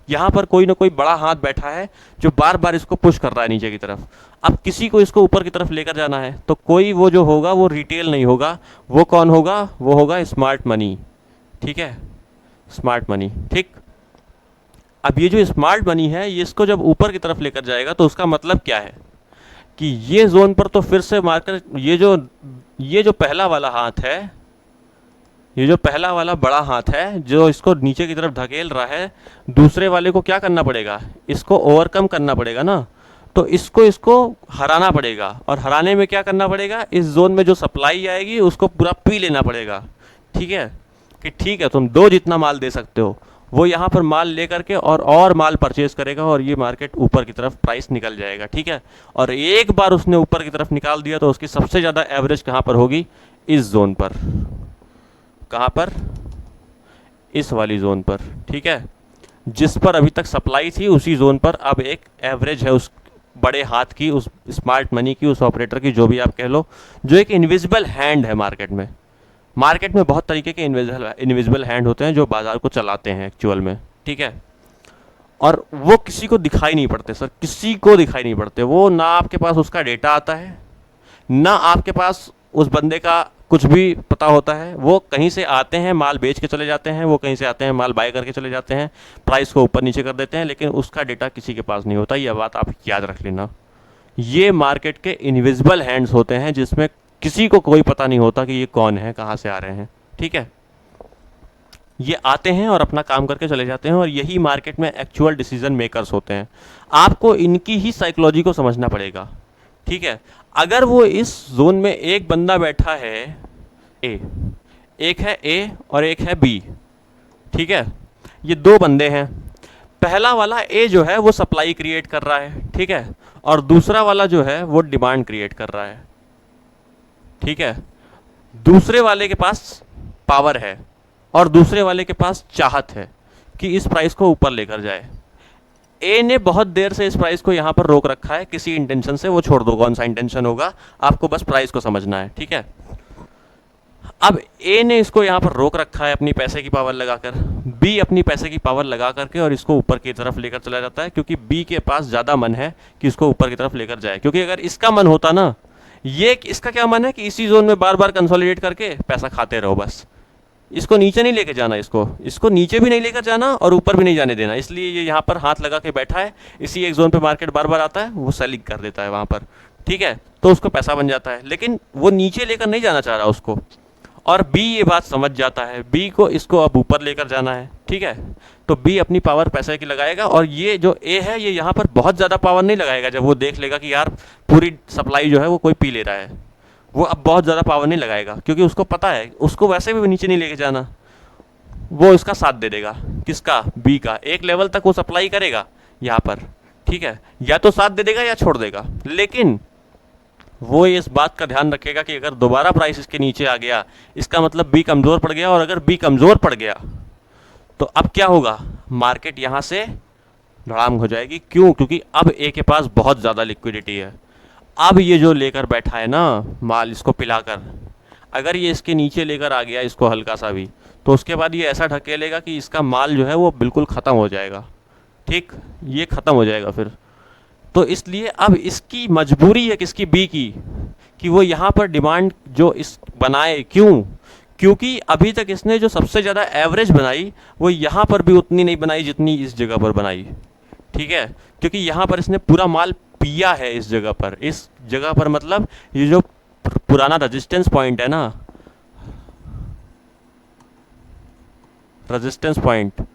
यहाँ पर कोई ना कोई बड़ा हाथ बैठा है जो बार बार इसको पुश कर रहा है नीचे की तरफ। अब किसी को इसको ऊपर की तरफ लेकर जाना है, तो कोई वो जो होगा वो रिटेल नहीं होगा, वो कौन होगा, वो होगा स्मार्ट मनी, ठीक है, स्मार्ट मनी, ठीक। अब ये जो स्मार्ट मनी है, ये इसको जब ऊपर की तरफ लेकर जाएगा तो उसका मतलब क्या है कि ये जोन पर तो फिर से मार्केट, ये जो पहला वाला हाथ है, ये जो पहला वाला बड़ा हाथ है जो इसको नीचे की तरफ धकेल रहा है, दूसरे वाले को क्या करना पड़ेगा, इसको ओवरकम करना पड़ेगा ना। तो इसको हराना पड़ेगा, और हराने में क्या करना पड़ेगा, इस जोन में जो सप्लाई आएगी उसको पूरा पी लेना पड़ेगा, ठीक है, कि ठीक है तुम दो जितना माल दे सकते हो, वो यहाँ पर माल ले करके और माल परचेज करेगा, और ये मार्केट ऊपर की तरफ प्राइस निकल जाएगा, ठीक है। और एक बार उसने ऊपर की तरफ निकाल दिया तो उसकी सबसे ज़्यादा एवरेज कहाँ पर होगी, इस जोन पर, कहाँ पर, इस वाली जोन पर, ठीक है, जिस पर अभी तक सप्लाई थी उसी जोन पर अब एक एवरेज है उस बड़े हाथ की, उस स्मार्ट मनी की, उस ऑपरेटर की, जो भी आप कह लो, जो एक इनविजिबल हैंड है मार्केट में। मार्केट में बहुत तरीके के इनविजिबल हैंड होते हैं जो बाजार को चलाते हैं एक्चुअल में, ठीक है। और वो किसी को दिखाई नहीं पड़ते सर, किसी को दिखाई नहीं पड़ते। वो ना आपके पास उसका डेटा आता है, ना आपके पास उस बंदे का कुछ भी पता होता है। वो कहीं से आते हैं, माल बेच के चले जाते हैं, वो कहीं से आते हैं, माल बाय करके चले जाते हैं, प्राइस को ऊपर नीचे कर देते हैं, लेकिन उसका डेटा किसी के पास नहीं होता। यह बात आप याद रख लेना। ये मार्केट के इनविजिबल हैंड्स होते हैं जिसमें किसी को कोई पता नहीं होता कि ये कौन है, कहाँ से आ रहे हैं, ठीक है। ये आते हैं और अपना काम करके चले जाते हैं, और यही मार्केट में एक्चुअल डिसीजन मेकर्स होते हैं। आपको इनकी ही साइकोलॉजी को समझना पड़ेगा, ठीक है। अगर वो इस जोन में एक बंदा बैठा है ए, एक है ए और एक है बी, ठीक है, ये दो बंदे हैं। पहला वाला ए जो है वो सप्लाई क्रिएट कर रहा है, ठीक है, और दूसरा वाला जो है वो डिमांड क्रिएट कर रहा है, ठीक है। दूसरे वाले के पास पावर है और दूसरे वाले के पास चाहत है कि इस प्राइस को ऊपर लेकर जाए। ए ने बहुत देर से इस प्राइस को यहाँ पर रोक रखा है किसी इंटेंशन से, वो छोड़ दो कौन सा इंटेंशन होगा, आपको बस प्राइस को समझना है, ठीक है। अब ए ने इसको यहाँ पर रोक रखा है अपनी पैसे की पावर लगाकर, बी अपनी पैसे की पावर लगा करके और इसको ऊपर की तरफ लेकर चला जाता है, क्योंकि बी के पास ज़्यादा मन है कि इसको ऊपर की तरफ लेकर जाए। क्योंकि अगर इसका मन होता ना, ये इसका क्या मन है कि इसी जोन में बार बार कंसोलिडेट करके पैसा खाते रहो बस, इसको नीचे नहीं लेके जाना, इसको नीचे भी नहीं लेकर जाना और ऊपर भी नहीं जाने देना। इसलिए ये यहाँ पर हाथ लगा के बैठा है, इसी एक जोन पे मार्केट बार बार आता है, वो सेलिंग कर देता है वहाँ पर, ठीक है, तो उसको पैसा बन जाता है। लेकिन वो नीचे लेकर नहीं जाना चाह रहा उसको, और बी ये बात समझ जाता है, बी को इसको अब ऊपर लेकर जाना है, ठीक है। तो बी अपनी पावर पैसे की लगाएगा, और ये जो ए है ये यहाँ पर बहुत ज़्यादा पावर नहीं लगाएगा। जब वो देख लेगा कि यार पूरी सप्लाई जो है वो कोई पी ले रहा है, वो अब बहुत ज़्यादा पावर नहीं लगाएगा, क्योंकि उसको पता है उसको वैसे भी नीचे नहीं लेके जाना। वो इसका साथ दे देगा, किसका, बी का। एक लेवल तक वो सप्लाई करेगा यहाँ पर, ठीक है, या तो साथ दे देगा या छोड़ देगा। लेकिन वो इस बात का ध्यान रखेगा कि अगर दोबारा प्राइस इसके नीचे आ गया, इसका मतलब बी कमज़ोर पड़ गया, और अगर बी कमज़ोर पड़ गया तो अब क्या होगा, मार्केट यहाँ से धड़ाम हो जाएगी। क्यों? क्योंकि अब ए के पास बहुत ज़्यादा लिक्विडिटी है। अब ये जो लेकर बैठा है ना माल, इसको पिलाकर, अगर ये इसके नीचे लेकर आ गया इसको हल्का सा भी, तो उसके बाद ये ऐसा ढकेलेगा कि इसका माल जो है वो बिल्कुल ख़त्म हो जाएगा, ठीक, ये ख़त्म हो जाएगा फिर। तो इसलिए अब इसकी मजबूरी है किसकी, बी की, कि वो यहाँ पर डिमांड जो इस बनाए। क्यों? क्योंकि अभी तक इसने जो सबसे ज़्यादा एवरेज बनाई वो यहाँ पर भी उतनी नहीं बनाई जितनी इस जगह पर बनाई, ठीक है। क्योंकि यहाँ पर इसने पूरा माल पिया है इस जगह पर। इस जगह पर मतलब ये जो पुराना रेजिस्टेंस पॉइंट है ना, रेजिस्टेंस पॉइंट,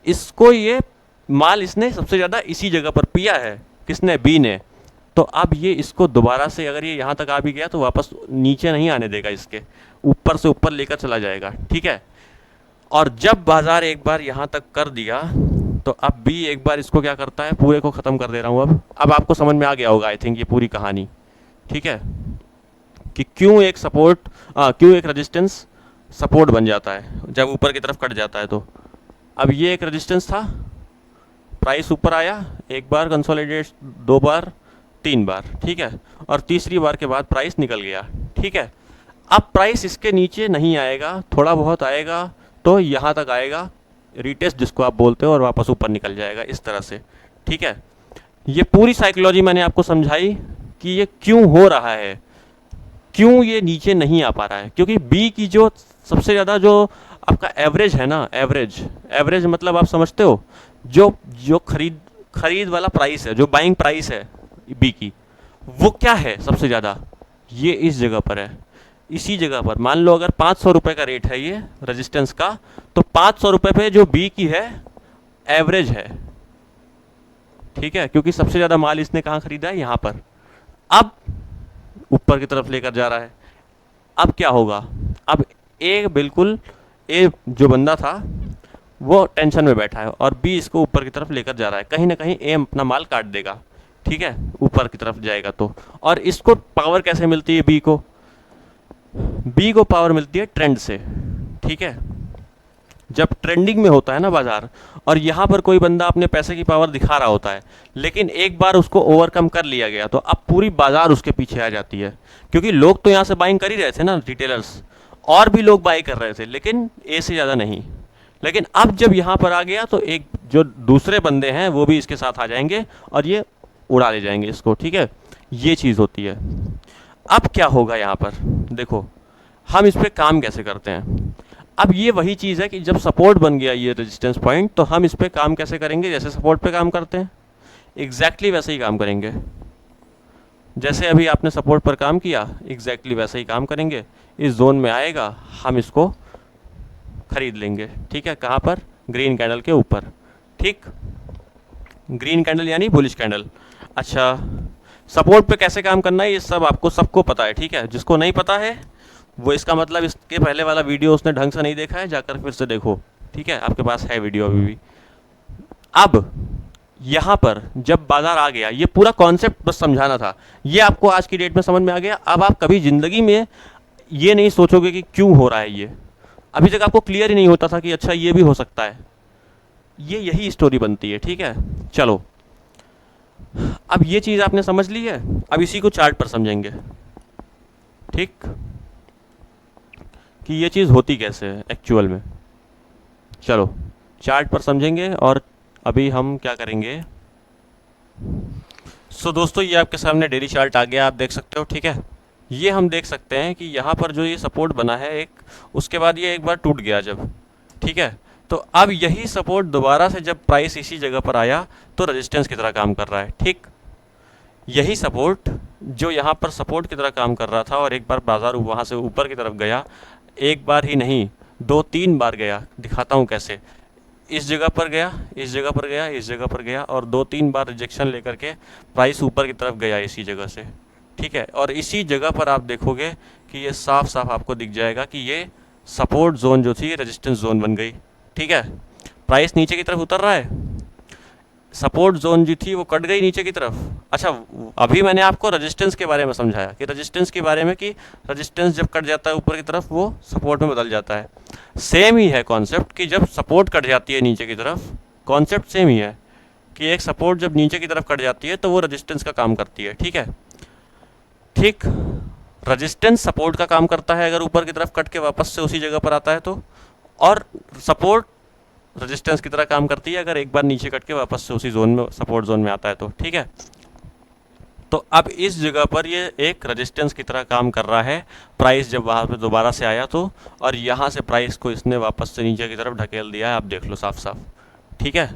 इसको ये माल इसने सबसे ज़्यादा इसी जगह पर पिया है। किसने? बी ने। तो अब ये इसको दोबारा से, अगर ये यहाँ तक आ भी गया तो वापस नीचे नहीं आने देगा, इसके ऊपर से ऊपर लेकर चला जाएगा, ठीक है। और जब बाजार एक बार यहाँ तक कर दिया तो अब बी एक बार इसको क्या करता है, पूरे को ख़त्म कर दे रहा हूँ। अब आपको समझ में आ गया होगा आई थिंक ये पूरी कहानी, ठीक है, कि क्यों एक सपोर्ट, क्यों एक रेजिस्टेंस सपोर्ट बन जाता है जब ऊपर की तरफ कट जाता है। तो अब ये एक रेजिस्टेंस था, प्राइस ऊपर आया, एक बार कंसोलिडेट, दो बार, तीन बार, ठीक है, और तीसरी बार के बाद प्राइस निकल गया, ठीक है। अब प्राइस इसके नीचे नहीं आएगा, थोड़ा बहुत आएगा तो यहाँ तक आएगा, रीटेस्ट जिसको आप बोलते हो, और वापस ऊपर निकल जाएगा इस तरह से, ठीक है। ये पूरी साइकोलॉजी मैंने आपको समझाई कि ये क्यों हो रहा है, क्यों ये नीचे नहीं आ पा रहा है। क्योंकि बी की जो सबसे ज़्यादा जो आपका एवरेज है ना, एवरेज मतलब आप समझते हो, जो जो खरीद वाला प्राइस है, जो बाइंग प्राइस है बी की, वो क्या है सबसे ज़्यादा, ये इस जगह पर है। इसी जगह पर मान लो अगर 500 रुपये का रेट है ये रेजिस्टेंस का, तो 500 रुपये पे जो बी की है एवरेज है, ठीक है, क्योंकि सबसे ज़्यादा माल इसने कहाँ खरीदा है, यहाँ पर। अब ऊपर की तरफ लेकर जा रहा है। अब क्या होगा, अब ए जो बंदा था वो टेंशन में बैठा है, और बी इसको ऊपर की तरफ लेकर जा रहा है। कहीं ना कहीं ए अपना माल काट देगा, ठीक है, ऊपर की तरफ जाएगा तो। और इसको पावर कैसे मिलती है, बी को पावर मिलती है ट्रेंड से, ठीक है। जब ट्रेंडिंग में होता है ना बाजार, और यहाँ पर कोई बंदा अपने पैसे की पावर दिखा रहा होता है, लेकिन एक बार उसको ओवरकम कर लिया गया तो अब पूरी बाजार उसके पीछे आ जाती है, क्योंकि लोग तो यहाँ से बाइंग कर ही रहे थे ना, रिटेलर्स, और भी लोग बाई कर रहे थे, लेकिन ए से ज़्यादा नहीं। लेकिन अब जब यहाँ पर आ गया तो एक जो दूसरे बंदे हैं वो भी इसके साथ आ जाएंगे और ये उड़ा ले जाएंगे इसको, ठीक है। ये चीज़ होती है। अब क्या होगा यहाँ पर, देखो हम इस पर काम कैसे करते हैं। अब ये वही चीज़ है कि जब सपोर्ट बन गया ये रेजिस्टेंस पॉइंट, तो हम इस पर काम कैसे करेंगे, जैसे सपोर्ट पे काम करते हैं एग्जैक्टली वैसे ही काम करेंगे। जैसे अभी आपने सपोर्ट पर काम किया एग्जैक्टली वैसे ही काम करेंगे। इस जोन में आएगा, हम इसको खरीद लेंगे, ठीक है। कहाँ पर, ग्रीन कैंडल के ऊपर, ठीक। ग्रीन कैंडल यानी बुलिश कैंडल। अच्छा, सपोर्ट पे कैसे काम करना है ये सब आपको सबको पता है, ठीक है। जिसको नहीं पता है वो, इसका मतलब इसके पहले वाला वीडियो उसने ढंग से नहीं देखा है, जाकर फिर से देखो, ठीक है। आपके पास है वीडियो अभी भी। अब यहाँ पर जब बाजार आ गया, ये पूरा कॉन्सेप्ट बस समझाना था, ये आपको आज की डेट में समझ में आ गया। अब आप कभी ज़िंदगी में ये नहीं सोचोगे कि क्यों हो रहा है ये। अभी तक आपको क्लियर ही नहीं होता था कि अच्छा ये भी हो सकता है। ये यही स्टोरी बनती है, ठीक है। चलो, अब ये चीज़ आपने समझ ली है, अब इसी को चार्ट पर समझेंगे, ठीक, कि ये चीज़ होती कैसे है एक्चुअल में। चलो चार्ट पर समझेंगे। और अभी हम क्या करेंगे, दोस्तों ये आपके सामने डेली चार्ट आ गया, आप देख सकते हो, ठीक है। ये हम देख सकते हैं कि यहाँ पर जो ये सपोर्ट बना है एक, उसके बाद ये एक बार टूट गया जब, ठीक है। तो अब यही सपोर्ट दोबारा से जब प्राइस इसी जगह पर आया तो रेजिस्टेंस की तरह काम कर रहा है, ठीक। यही सपोर्ट जो यहाँ पर सपोर्ट की तरह काम कर रहा था, और एक बार बाजार वहाँ से ऊपर की तरफ गया, एक बार ही नहीं 2-3 बार गया। दिखाता हूँ कैसे। इस जगह पर गया, इस जगह पर गया, इस जगह पर गया, और 2-3 बार रिजेक्शन लेकर के प्राइस ऊपर की तरफ गया इसी जगह से, ठीक है। और इसी जगह पर आप देखोगे कि ये साफ साफ आपको दिख जाएगा कि ये सपोर्ट जोन जो थी रेजिस्टेंस जोन बन गई, ठीक है। प्राइस नीचे की तरफ उतर रहा है, सपोर्ट जोन जो थी वो कट गई नीचे की तरफ। अच्छा, अभी मैंने आपको रेजिस्टेंस के बारे में समझाया कि रेजिस्टेंस के बारे में, कि रेजिस्टेंस जब कट जाता है ऊपर की तरफ वो सपोर्ट में बदल जाता है। सेम ही है कॉन्सेप्ट कि जब सपोर्ट कट जाती है नीचे की तरफ, कॉन्सेप्ट सेम ही है कि एक सपोर्ट जब नीचे की तरफ कट जाती है तो वो रेजिस्टेंस का काम करती है, ठीक है। ठीक, रेजिस्टेंस सपोर्ट का काम करता है अगर ऊपर की तरफ कट के वापस से उसी जगह पर आता है तो, और सपोर्ट रेजिस्टेंस की तरह काम करती है अगर एक बार नीचे कट के वापस से उसी जोन में, सपोर्ट जोन में आता है तो, ठीक है। तो अब इस जगह पर ये एक रेजिस्टेंस की तरह काम कर रहा है, प्राइस जब वहाँ पे दोबारा से आया तो, और यहाँ से प्राइस को इसने वापस से नीचे की तरफ ढकेल दिया है, आप देख लो साफ साफ, ठीक है।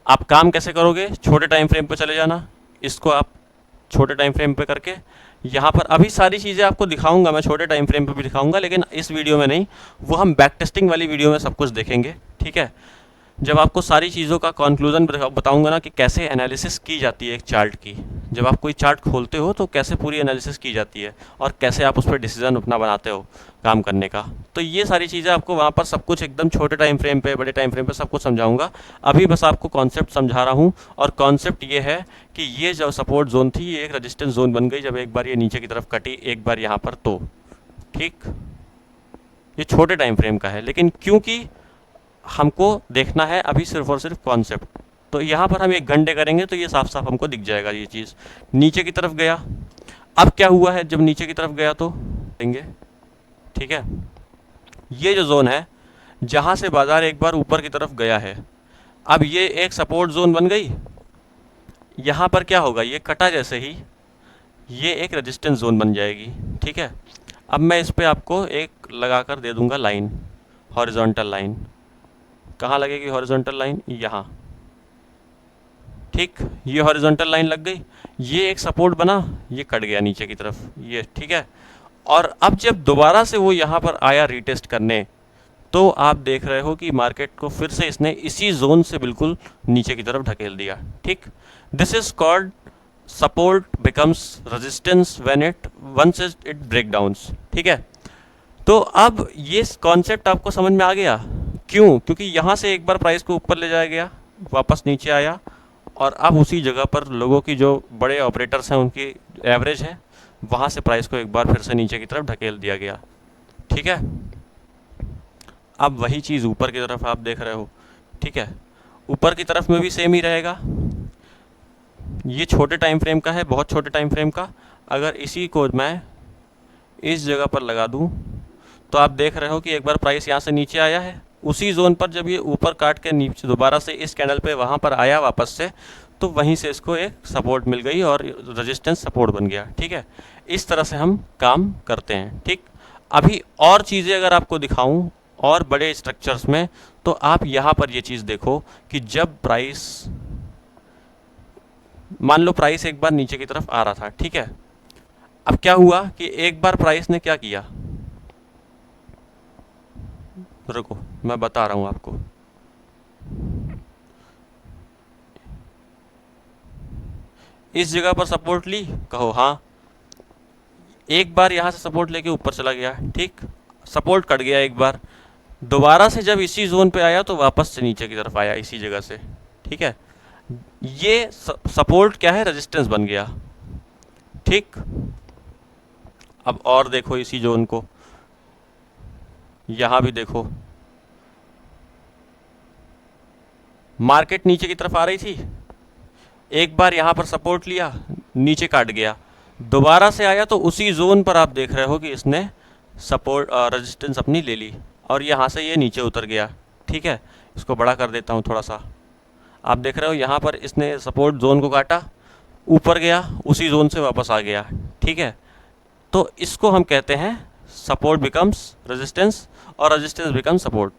आप काम कैसे करोगे, छोटे टाइम फ्रेम पे चले जाना, इसको आप छोटे टाइम फ्रेम पे करके, यहाँ पर अभी सारी चीज़ें आपको दिखाऊंगा मैं, छोटे टाइम फ्रेम पे भी दिखाऊंगा, लेकिन इस वीडियो में नहीं, वो हम बैक टेस्टिंग वाली वीडियो में सब कुछ देखेंगे, ठीक है। जब आपको सारी चीज़ों का कंक्लूजन बताऊंगा ना कि कैसे एनालिसिस की जाती है एक चार्ट की, जब आप कोई चार्ट खोलते हो तो कैसे पूरी एनालिसिस की जाती है और कैसे आप उस पर डिसीजन अपना बनाते हो काम करने का, तो ये सारी चीज़ें आपको वहाँ पर सब कुछ एकदम छोटे टाइम फ्रेम पे, बड़े टाइम फ्रेम पे सब कुछ समझाऊंगा। अभी बस आपको कॉन्सेप्ट समझा रहा हूँ, और कॉन्सेप्ट ये है कि ये जो सपोर्ट जोन थी ये एक रेजिस्टेंस जोन बन गई जब एक बार ये नीचे की तरफ कटी, एक बार यहाँ पर तो, ठीक। ये छोटे टाइम फ्रेम का है, लेकिन क्योंकि हमको देखना है अभी सिर्फ और सिर्फ कॉन्सेप्ट, तो यहाँ पर हम 1 घंटे करेंगे तो ये साफ साफ हमको दिख जाएगा ये चीज़। नीचे की तरफ गया, अब क्या हुआ है जब नीचे की तरफ गया तो देंगे, ठीक है। ये जो जोन है जहाँ से बाजार एक बार ऊपर की तरफ गया है, अब ये एक सपोर्ट जोन बन गई। यहाँ पर क्या होगा, ये कटा जैसे ही ये एक रेजिस्टेंस जोन बन जाएगी, ठीक है। अब मैं इस पर आपको एक लगा कर दे दूंगा लाइन, हॉरिजॉन्टल लाइन। कहाँ लगेगी हॉरिजॉन्टल लाइन, यहाँ, ठीक। ये हॉरिजॉन्टल लाइन लग गई, ये एक सपोर्ट बना, ये कट गया नीचे की तरफ, ये, ठीक है। और अब जब दोबारा से वो यहाँ पर आया रीटेस्ट करने, तो आप देख रहे हो कि मार्केट को फिर से इसने इसी जोन से बिल्कुल नीचे की तरफ ढकेल दिया, ठीक। This is called support becomes resistance when it once it break downs, ठीक है। तो अब ये कॉन्सेप्ट आपको समझ में आ गया, क्यों, क्योंकि यहाँ से एक बार प्राइस को ऊपर ले जाया गया, वापस नीचे आया, और अब उसी जगह पर लोगों की जो बड़े ऑपरेटर्स हैं उनकी एवरेज है, वहाँ से प्राइस को एक बार फिर से नीचे की तरफ ढकेल दिया गया, ठीक है। अब वही चीज़ ऊपर की तरफ आप देख रहे हो, ठीक है, ऊपर की तरफ में भी सेम ही रहेगा। ये छोटे टाइम फ्रेम का है, बहुत छोटे टाइम फ्रेम का। अगर इसी को मैं इस जगह पर लगा दूं तो आप देख रहे हो कि एक बार प्राइस यहाँ से नीचे आया है, उसी जोन पर जब ये ऊपर काट के नीचे दोबारा से इस कैंडल पे वहाँ पर आया वापस से, तो वहीं से इसको एक सपोर्ट मिल गई और रेजिस्टेंस सपोर्ट बन गया, ठीक है। इस तरह से हम काम करते हैं, ठीक। अभी और चीज़ें अगर आपको दिखाऊं और बड़े स्ट्रक्चर्स में, तो आप यहाँ पर ये चीज़ देखो कि जब प्राइस, मान लो प्राइस एक बार नीचे की तरफ आ रहा था, ठीक है। अब क्या हुआ कि एक बार प्राइस ने क्या किया, रुको मैं बता रहा हूं आपको। इस जगह पर सपोर्ट ली, कहो हाँ, एक बार यहां से सपोर्ट लेके ऊपर चला गया, ठीक, सपोर्ट कट गया एक बार, दोबारा से जब इसी जोन पे आया तो वापस से नीचे की तरफ आया इसी जगह से, ठीक है। ये सपोर्ट क्या है, रेजिस्टेंस बन गया, ठीक। अब और देखो इसी जोन को, यहां भी देखो, मार्केट नीचे की तरफ आ रही थी, एक बार यहां पर सपोर्ट लिया, नीचे काट गया, दोबारा से आया तो उसी जोन पर आप देख रहे हो कि इसने सपोर्ट रेजिस्टेंस अपनी ले ली और यहाँ से ये नीचे उतर गया, ठीक है। इसको बड़ा कर देता हूँ थोड़ा सा, आप देख रहे हो यहाँ पर इसने सपोर्ट जोन को काटा, ऊपर गया, उसी जोन से वापस आ गया, ठीक है। तो इसको हम कहते हैं सपोर्ट बिकम्स रेजिस्टेंस और रेजिस्टेंस बिकम सपोर्ट।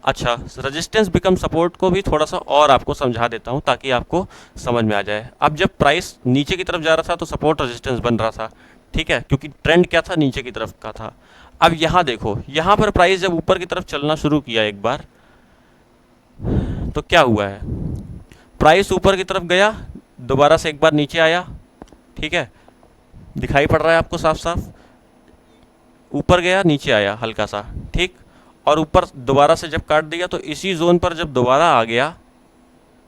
अच्छा, रेजिस्टेंस बिकम सपोर्ट को भी थोड़ा सा और आपको समझा देता हूँ ताकि आपको समझ में आ जाए। अब जब प्राइस नीचे की तरफ जा रहा था तो सपोर्ट रेजिस्टेंस बन रहा था, ठीक है, क्योंकि ट्रेंड क्या था, नीचे की तरफ का था। अब यहाँ देखो, यहाँ पर प्राइस जब ऊपर की तरफ चलना शुरू किया एक बार, तो क्या हुआ है, प्राइस ऊपर की तरफ गया, दोबारा से एक बार नीचे आया, ठीक है, दिखाई पड़ रहा है आपको साफ साफ, ऊपर गया नीचे आया हल्का सा, ठीक, और ऊपर दोबारा से जब काट दिया तो इसी जोन पर जब दोबारा आ गया,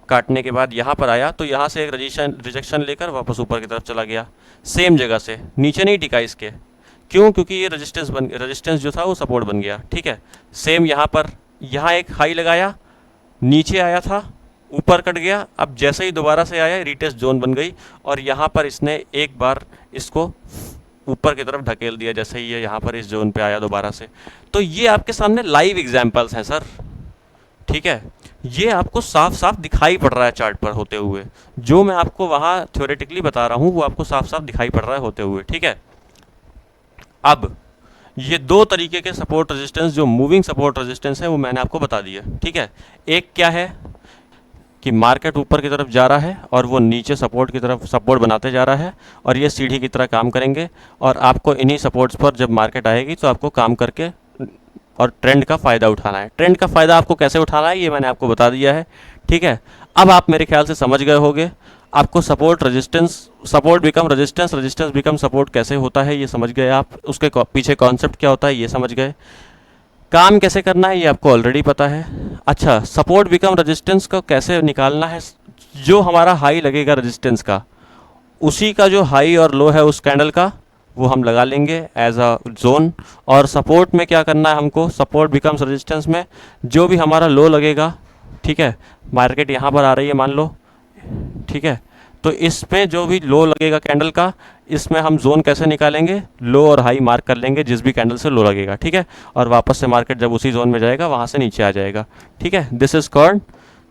काटने के बाद यहाँ पर आया तो यहाँ से एक रिजेक्शन लेकर वापस ऊपर की तरफ चला गया, सेम जगह से, नीचे नहीं टिका इसके, क्यों, क्योंकि ये रेजिस्टेंस जो था वो सपोर्ट बन गया, ठीक है। सेम यहाँ पर, यहाँ एक हाई लगाया, नीचे आया था, ऊपर कट गया, अब जैसे ही दोबारा से आया रिटेस्ट जोन बन गई और यहाँ पर इसने एक बार इसको ऊपर की तरफ ढकेल दिया, जैसे ही ये यहाँ पर इस जोन पे आया दोबारा से। तो ये आपके सामने लाइव एग्जांपल्स हैं सर, ठीक है, ये आपको साफ साफ दिखाई पड़ रहा है चार्ट पर होते हुए, जो मैं आपको वहाँ थ्योरेटिकली बता रहा हूँ वो आपको साफ साफ दिखाई पड़ रहा है होते हुए, ठीक है। अब ये दो तरीके के सपोर्ट रेजिस्टेंस, जो मूविंग सपोर्ट रेजिस्टेंस है, वो मैंने आपको बता दिया, ठीक है। एक क्या है कि मार्केट ऊपर की तरफ जा रहा है और वो नीचे सपोर्ट की तरफ सपोर्ट बनाते जा रहा है और ये सीढ़ी की तरह काम करेंगे और आपको इन्हीं सपोर्ट्स पर जब मार्केट आएगी तो आपको काम करके और ट्रेंड का फ़ायदा उठाना है। ट्रेंड का फ़ायदा आपको कैसे उठाना है ये मैंने आपको बता दिया है, ठीक है। अब आप मेरे ख्याल से समझ गए होंगे, आपको support resistance, support become resistance, resistance become support कैसे होता है ये समझ गए आप, उसके पीछे कॉन्सेप्ट क्या होता है ये समझ गए, काम कैसे करना है ये आपको ऑलरेडी पता है। अच्छा, सपोर्ट बिकम रेजिस्टेंस को कैसे निकालना है, जो हमारा हाई लगेगा रेजिस्टेंस का, उसी का जो हाई और लो है उस कैंडल का, वो हम लगा लेंगे एज अ जोन। और सपोर्ट में क्या करना है हमको, सपोर्ट बिकम्स रेजिस्टेंस में जो भी हमारा लो लगेगा, ठीक है, मार्केट यहाँ पर आ रही है मान लो, ठीक है, तो इसमें जो भी लो लगेगा कैंडल का, इसमें हम जोन कैसे निकालेंगे, लो और हाई मार्क कर लेंगे जिस भी कैंडल से लो लगेगा, ठीक है, और वापस से मार्केट जब उसी जोन में जाएगा वहाँ से नीचे आ जाएगा, ठीक है। This is called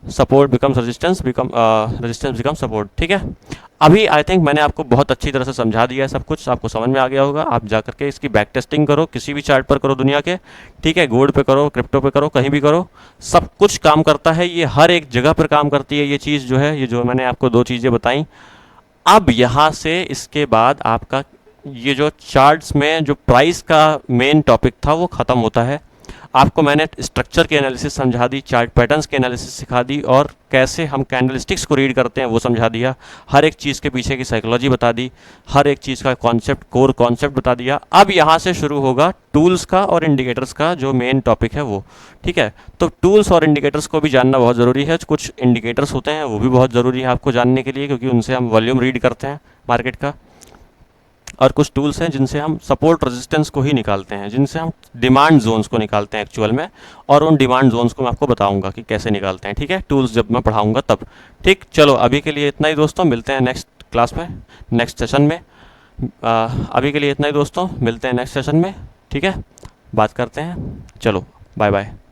support becomes resistance, resistance become support, ठीक है। अभी आई थिंक मैंने आपको बहुत अच्छी तरह से समझा दिया है, सब कुछ आपको समझ में आ गया होगा। आप जा करके इसकी बैक टेस्टिंग करो, किसी भी चार्ट पर करो दुनिया के, ठीक है, गोल्ड पे करो, क्रिप्टो पे करो, कहीं भी करो, सब कुछ काम करता है, ये हर एक जगह पर काम करती है ये चीज़ जो है, ये जो मैंने आपको दो चीज़ें बताई। अब यहाँ से इसके बाद आपका ये जो चार्ट्स में जो प्राइस का मेन टॉपिक था वो ख़त्म होता है। आपको मैंने स्ट्रक्चर की एनालिसिस समझा दी, चार्ट पैटर्न्स की एनालिसिस सिखा दी और कैसे हम कैंडलस्टिक्स को रीड करते हैं वो समझा दिया, हर एक चीज़ के पीछे की साइकोलॉजी बता दी, हर एक चीज़ का कॉन्सेप्ट, कोर कॉन्सेप्ट बता दिया। अब यहाँ से शुरू होगा टूल्स का और इंडिकेटर्स का जो मेन टॉपिक है वो, ठीक है। तो टूल्स और इंडिकेटर्स को भी जानना बहुत ज़रूरी है, कुछ इंडिकेटर्स होते हैं वो भी बहुत ज़रूरी है आपको जानने के लिए, क्योंकि उनसे हम वॉल्यूम रीड करते हैं मार्केट का। और कुछ टूल्स हैं जिनसे हम सपोर्ट रेजिस्टेंस को ही निकालते हैं, जिनसे हम डिमांड जोन्स को निकालते हैं एक्चुअल में, और उन डिमांड जोन्स को मैं आपको बताऊंगा कि कैसे निकालते हैं, ठीक है, टूल्स जब मैं पढ़ाऊंगा तब। ठीक, चलो अभी के लिए इतना ही दोस्तों, मिलते हैं नेक्स्ट क्लास में, नेक्स्ट सेशन में। अभी के लिए इतना ही दोस्तों, मिलते हैं नेक्स्ट सेशन में, ठीक है, बात करते हैं, चलो बाय बाय।